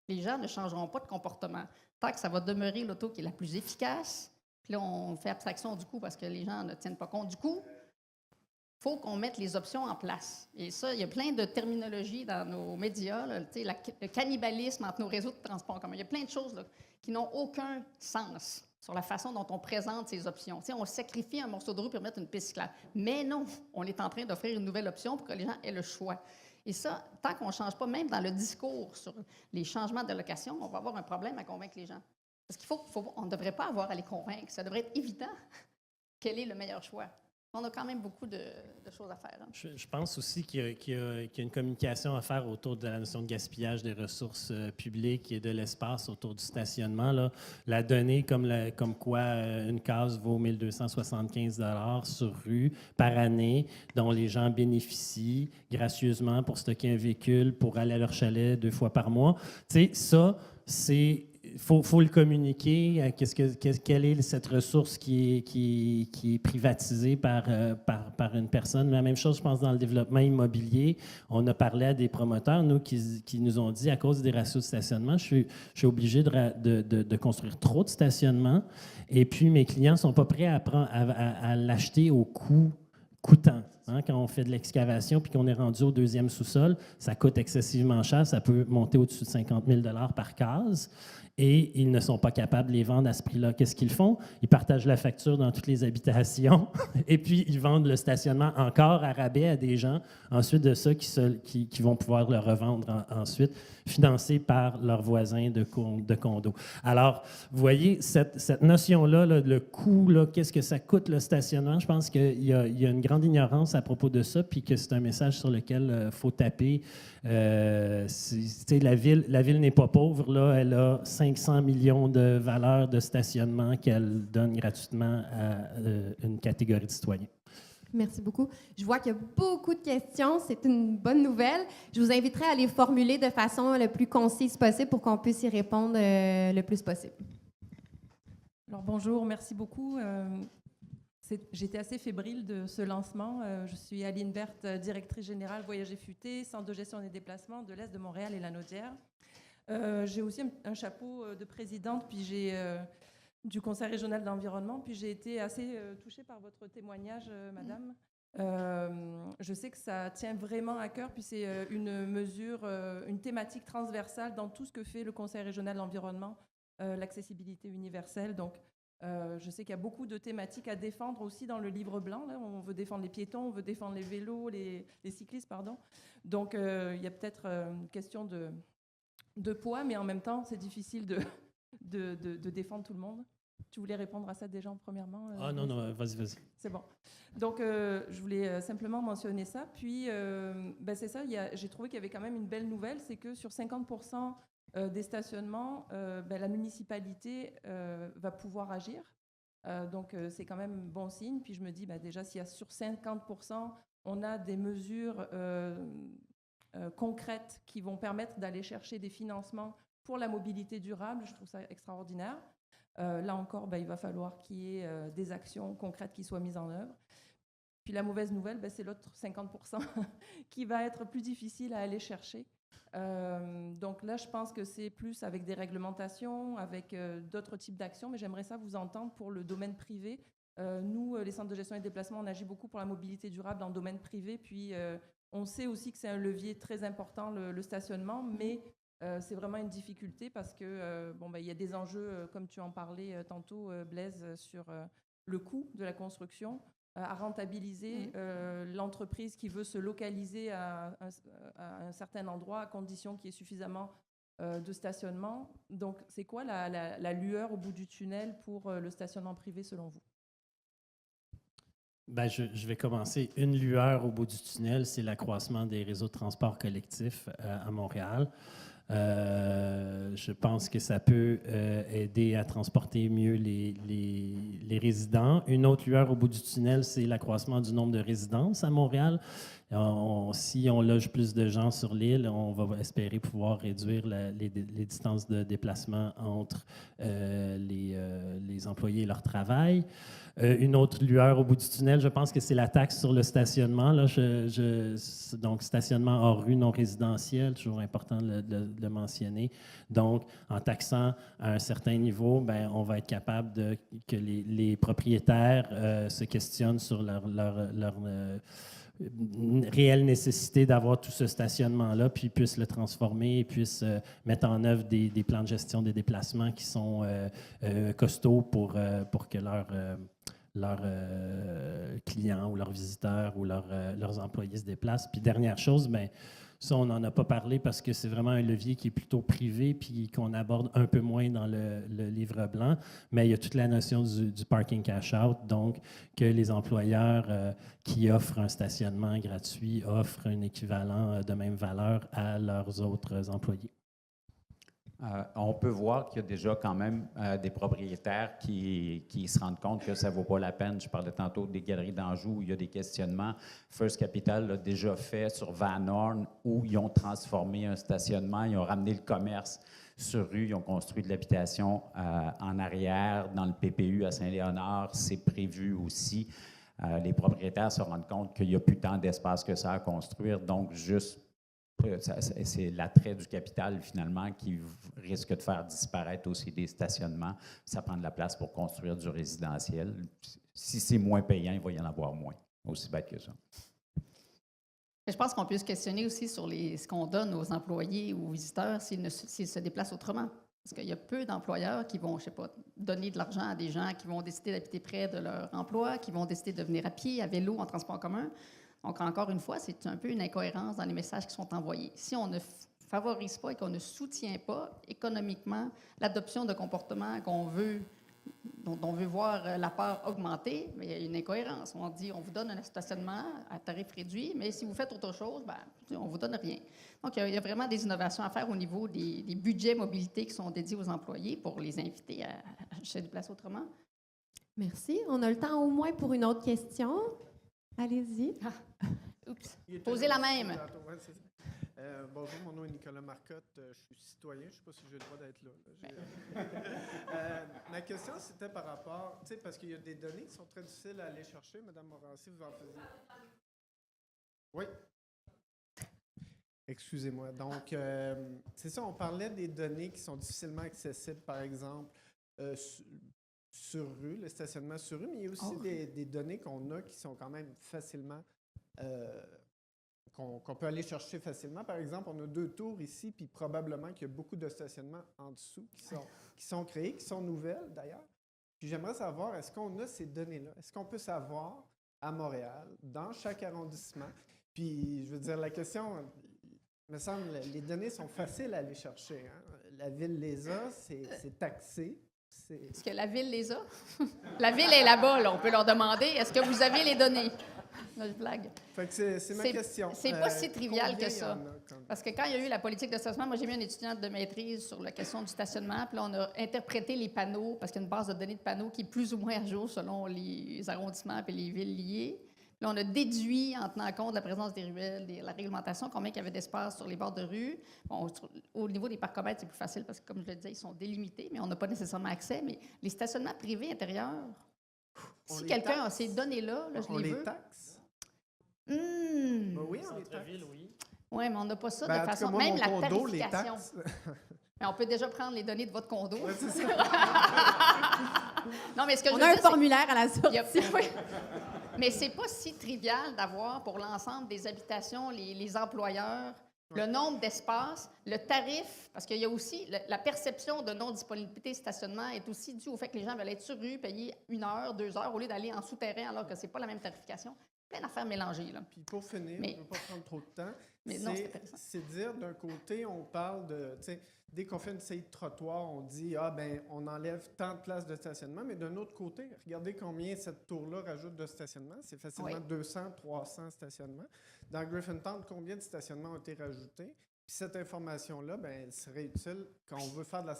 les gens ne changeront pas de comportement. Tant que ça va demeurer l'auto qui est la plus efficace, puis là, on fait abstraction du coût parce que les gens ne tiennent pas compte du coût. Il faut qu'on mette les options en place. Et ça, il y a plein de terminologies dans nos médias, là, le cannibalisme entre nos réseaux de transport en commun. Il y a plein de choses là, qui n'ont aucun sens sur la façon dont on présente ces options. On sacrifie un morceau de rue pour mettre une piste cyclable. Mais non, on est en train d'offrir une nouvelle option pour que les gens aient le choix. Et ça, tant qu'on ne change pas, même dans le discours sur les changements de location, on va avoir un problème à convaincre les gens. Parce on ne devrait pas avoir à les convaincre. Ça devrait être évident quel est le meilleur choix. On a quand même beaucoup de choses à faire. Hein.
Je pense aussi qu'il y a une communication à faire autour de la notion de gaspillage des ressources publiques et de l'espace autour du stationnement. Là. La donnée comme quoi une case vaut 1 275 $ sur rue par année, dont les gens bénéficient gracieusement pour stocker un véhicule, pour aller à leur chalet 2 fois par mois. Tu sais, ça, c'est... faut le communiquer. Quelle est cette ressource qui est privatisée par une personne? La même chose, je pense, dans le développement immobilier. On a parlé à des promoteurs, nous, qui nous ont dit, à cause des ratios de stationnement, je suis obligé de construire trop de stationnement. Et puis, mes clients ne sont pas prêts à l'acheter au coût coûtant. Hein, quand on fait de l'excavation puis qu'on est rendu au 2e sous-sol, ça coûte excessivement cher. Ça peut monter au-dessus de 50 000 $ par case. Et ils ne sont pas capables de les vendre à ce prix-là. Qu'est-ce qu'ils font? Ils partagent la facture dans toutes les habitations et puis ils vendent le stationnement encore à rabais à des gens, ensuite de ça, qui vont pouvoir le revendre ensuite, financé par leurs voisins de condo. Alors, vous voyez, cette notion-là, là, le coût, qu'est-ce que ça coûte le stationnement? Je pense qu'il y a une grande ignorance à propos de ça, puis que c'est un message sur lequel il faut taper. La ville n'est pas pauvre, là, elle a 500 millions de valeur de stationnement qu'elle donne gratuitement à une catégorie de citoyens.
Merci beaucoup. Je vois qu'il y a beaucoup de questions. C'est une bonne nouvelle. Je vous inviterai à les formuler de façon le plus concise possible pour qu'on puisse y répondre le plus possible.
Alors bonjour, merci beaucoup. J'étais assez fébrile de ce lancement. Je suis Aline Berthe, directrice générale Voyage et Futé, Centre de gestion des déplacements de l'Est de Montréal et Lanaudière. J'ai aussi un chapeau de présidente, puis j'ai du Conseil régional d'environnement, puis j'ai été assez touchée par votre témoignage, madame. Je sais que ça tient vraiment à cœur, puis c'est une mesure, une thématique transversale dans tout ce que fait le Conseil régional d'environnement, l'accessibilité universelle. Donc, je sais qu'il y a beaucoup de thématiques à défendre aussi dans le livre blanc. Là. On veut défendre les piétons, on veut défendre les vélos, les cyclistes, pardon. Donc, il y a peut-être une question de poids, mais en même temps, c'est difficile de défendre tout le monde. Tu voulais répondre à ça déjà premièrement?
Non, vas-y.
C'est bon. Donc, je voulais simplement mentionner ça. Puis, c'est ça, j'ai trouvé qu'il y avait quand même une belle nouvelle, c'est que sur 50% des stationnements, la municipalité va pouvoir agir. Donc, c'est quand même bon signe. Puis, je me dis, déjà, s'il y a sur 50%, on a des mesures concrètes qui vont permettre d'aller chercher des financements pour la mobilité durable. Je trouve ça extraordinaire. Là encore, il va falloir qu'il y ait des actions concrètes qui soient mises en œuvre. Puis la mauvaise nouvelle, c'est l'autre 50% qui va être plus difficile à aller chercher. Donc là, je pense que c'est plus avec des réglementations, avec d'autres types d'actions, mais j'aimerais ça vous entendre pour le domaine privé. Nous, les centres de gestion et de déplacement, on agit beaucoup pour la mobilité durable dans le domaine privé, puis on sait aussi que c'est un levier très important, le stationnement, mais c'est vraiment une difficulté parce que il y a des enjeux, comme tu en parlais tantôt, Blaise, sur le coût de la construction, à rentabiliser l'entreprise qui veut se localiser à un certain endroit à condition qu'il y ait suffisamment de stationnement. Donc, c'est quoi la lueur au bout du tunnel pour le stationnement privé selon vous?
Je vais commencer. Une lueur au bout du tunnel, c'est l'accroissement des réseaux de transport collectif à Montréal. Je pense que ça peut aider à transporter mieux les résidents. Une autre lueur au bout du tunnel, c'est l'accroissement du nombre de résidences à Montréal. Si on loge plus de gens sur l'île, on va espérer pouvoir réduire les distances de déplacement entre les employés et leur travail. Une autre lueur au bout du tunnel, je pense que c'est la taxe sur le stationnement. Là, donc, stationnement hors rue non résidentiel, toujours important de le mentionner. Donc, en taxant à un certain niveau, on va être capable que les propriétaires se questionnent sur leur réelle nécessité d'avoir tout ce stationnement-là, puis puissent le transformer et puissent mettre en œuvre des plans de gestion des déplacements qui sont costauds pour que clients ou leurs visiteurs ou leurs employés se déplacent. Puis dernière chose, bien, ça, on n'en a pas parlé parce que c'est vraiment un levier qui est plutôt privé puis qu'on aborde un peu moins dans le livre blanc, mais il y a toute la notion du parking cash-out, donc que les employeurs qui offrent un stationnement gratuit offrent un équivalent de même valeur à leurs autres employés.
On peut voir qu'il y a déjà quand même des propriétaires qui se rendent compte que ça ne vaut pas la peine. Je parlais tantôt des galeries d'Anjou où il y a des questionnements. First Capital l'a déjà fait sur Van Horn où ils ont transformé un stationnement, ils ont ramené le commerce sur rue, ils ont construit de l'habitation en arrière. Dans le PPU à Saint-Léonard, c'est prévu aussi. Les propriétaires se rendent compte qu'il n'y a plus tant d'espace que ça à construire, donc juste c'est l'attrait du capital, finalement, qui risque de faire disparaître aussi des stationnements. Ça prend de la place pour construire du résidentiel. Si c'est moins payant, il va y en avoir moins. Aussi bête que ça.
Je pense qu'on peut se questionner aussi sur ce qu'on donne aux employés ou aux visiteurs s'ils se déplacent autrement. Parce qu'il y a peu d'employeurs qui vont, je ne sais pas, donner de l'argent à des gens qui vont décider d'habiter près de leur emploi, qui vont décider de venir à pied, à vélo, en transport en commun. Donc, encore une fois, c'est un peu une incohérence dans les messages qui sont envoyés. Si on ne favorise pas et qu'on ne soutient pas économiquement l'adoption de comportements dont on veut voir la part augmenter, mais il y a une incohérence. On dit, on vous donne un stationnement à tarif réduit, mais si vous faites autre chose, on ne vous donne rien. Donc, il y a vraiment des innovations à faire au niveau des budgets mobilité qui sont dédiés aux employés pour les inviter à se déplacer autrement.
Merci. On a le temps au moins pour une autre question. Allez-y.
Oups. Posez la même.
Bonjour, mon nom est Nicolas Marcotte. Je suis citoyen. Je ne sais pas si j'ai le droit d'être là. Ma question, c'était par rapport, parce qu'il y a des données qui sont très difficiles à aller chercher. Madame Morancy, vous en faisiez. Oui. Excusez-moi. Donc, c'est ça, on parlait des données qui sont difficilement accessibles, par exemple, sur rue, le stationnement sur rue, mais il y a aussi des données qu'on a qui sont quand même facilement, qu'on peut aller chercher facilement. Par exemple, on a 2 tours ici, puis probablement qu'il y a beaucoup de stationnements en dessous qui sont créés, qui sont nouvelles d'ailleurs. Puis j'aimerais savoir, est-ce qu'on a ces données-là? Est-ce qu'on peut savoir à Montréal, dans chaque arrondissement? Puis, je veux dire, la question, il me semble, les données sont faciles à aller chercher. Hein? La Ville les a, c'est taxé.
Est-ce que la Ville les a? La Ville est là-bas, là. On peut leur demander, est-ce que vous avez les données? Là, je blague.
Fait que c'est ma question.
C'est pas si trivial que ça. Parce que quand il y a eu la politique de stationnement, moi, j'ai mis une étudiante de maîtrise sur la question du stationnement, puis là, on a interprété les panneaux, parce qu'il y a une base de données de panneaux qui est plus ou moins à jour selon les arrondissements et les villes liées. Là, on a déduit, en tenant compte de la présence des ruelles, de la réglementation, combien il y avait d'espace sur les bords de rue. Bon, au niveau des parcomètres, c'est plus facile parce que, comme je le disais, ils sont délimités, mais on n'a pas nécessairement accès. Mais les stationnements privés intérieurs, si quelqu'un a ces données-là, je les veux.
On les taxe?
Ben
oui, on les taxe.
Oui, mais on n'a pas ça de façon...
Moi,
même la
condo,
tarification. Mais on peut déjà prendre les données de votre condo.
Ouais, c'est ça.
Non, mais ce que
on a un formulaire à la sortie.
Mais c'est pas si trivial d'avoir pour l'ensemble des habitations, les employeurs, le nombre d'espaces, le tarif, parce qu'il y a aussi la perception de non-disponibilité de stationnement est aussi due au fait que les gens veulent être sur rue, payer 1 heure, 2 heures, au lieu d'aller en souterrain alors que c'est pas la même tarification. Plein d'affaires mélangées, là.
Puis pour finir, on ne veut pas prendre trop de temps, c'est dire d'un côté, on parle de, dès qu'on fait une série de trottoirs, on dit, on enlève tant de places de stationnement, mais d'un autre côté, regardez combien cette tour-là rajoute de stationnement. C'est facilement 200, 300 stationnements. Dans Griffintown, combien de stationnements ont été rajoutés? Puis cette information-là, elle serait utile quand on veut faire de la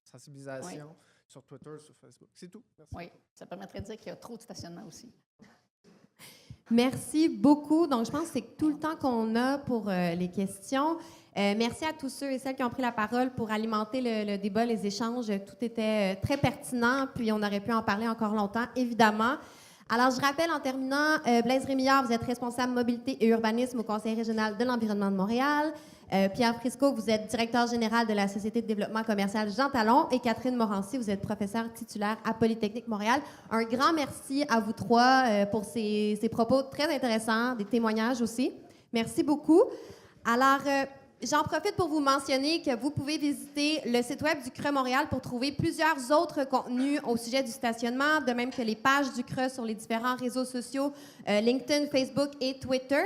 sensibilisation sur Twitter, sur Facebook. C'est tout. Merci.
Oui, ça permettrait de dire qu'il y a trop de stationnement aussi.
Merci beaucoup. Donc, je pense que c'est tout le temps qu'on a pour les questions. Merci à tous ceux et celles qui ont pris la parole pour alimenter le débat, les échanges. Tout était très pertinent, puis on aurait pu en parler encore longtemps, évidemment. Alors, je rappelle en terminant, Blaise Rémillard, vous êtes responsable mobilité et urbanisme au Conseil régional de l'environnement de Montréal. Pierre Frisco, vous êtes directeur général de la Société de développement commercial Jean Talon. Et Catherine Morancy, vous êtes professeure titulaire à Polytechnique Montréal. Un grand merci à vous 3 pour ces propos très intéressants, des témoignages aussi. Merci beaucoup. Alors, J'en profite pour vous mentionner que vous pouvez visiter le site web du CRE Montréal pour trouver plusieurs autres contenus au sujet du stationnement, de même que les pages du CRE sur les différents réseaux sociaux, LinkedIn, Facebook et Twitter.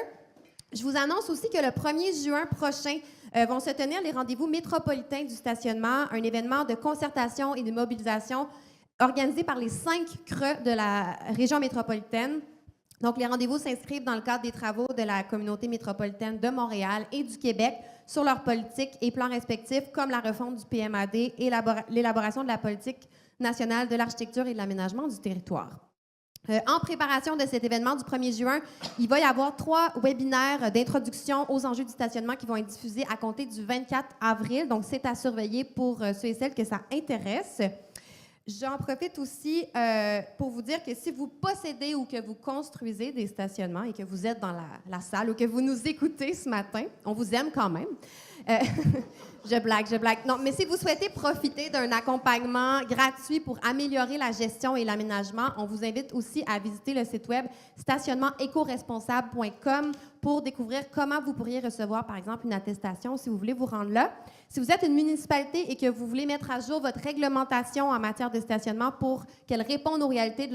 Je vous annonce aussi que le 1er juin prochain vont se tenir les rendez-vous métropolitains du stationnement, un événement de concertation et de mobilisation organisé par les 5 CRE de la région métropolitaine. Donc, les rendez-vous s'inscrivent dans le cadre des travaux de la communauté métropolitaine de Montréal et du Québec sur leurs politiques et plans respectifs, comme la refonte du PMAD et l'élaboration de la politique nationale de l'architecture et de l'aménagement du territoire. En préparation de cet événement du 1er juin, il va y avoir 3 webinaires d'introduction aux enjeux du stationnement qui vont être diffusés à compter du 24 avril. Donc, c'est à surveiller pour ceux et celles que ça intéresse. J'en profite aussi pour vous dire que si vous possédez ou que vous construisez des stationnements et que vous êtes dans la salle ou que vous nous écoutez ce matin, on vous aime quand même. Je blague. Non, mais si vous souhaitez profiter d'un accompagnement gratuit pour améliorer la gestion et l'aménagement, on vous invite aussi à visiter le site web stationnementécoresponsable.com pour découvrir comment vous pourriez recevoir, par exemple, une attestation si vous voulez vous rendre là. Si vous êtes une municipalité et que vous voulez mettre à jour votre réglementation en matière de stationnement pour qu'elle réponde aux réalités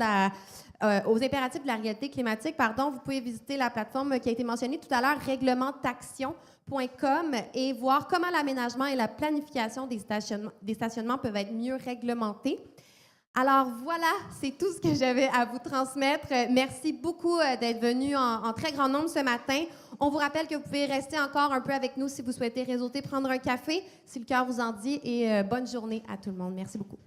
aux impératifs de la réalité climatique, vous pouvez visiter la plateforme qui a été mentionnée tout à l'heure, réglementation.com, et voir comment l'aménagement et la planification des stationnements peuvent être mieux réglementés. Alors voilà, c'est tout ce que j'avais à vous transmettre. Merci beaucoup d'être venus en très grand nombre ce matin. On vous rappelle que vous pouvez rester encore un peu avec nous si vous souhaitez réseauter, prendre un café, si le cœur vous en dit, et bonne journée à tout le monde. Merci beaucoup.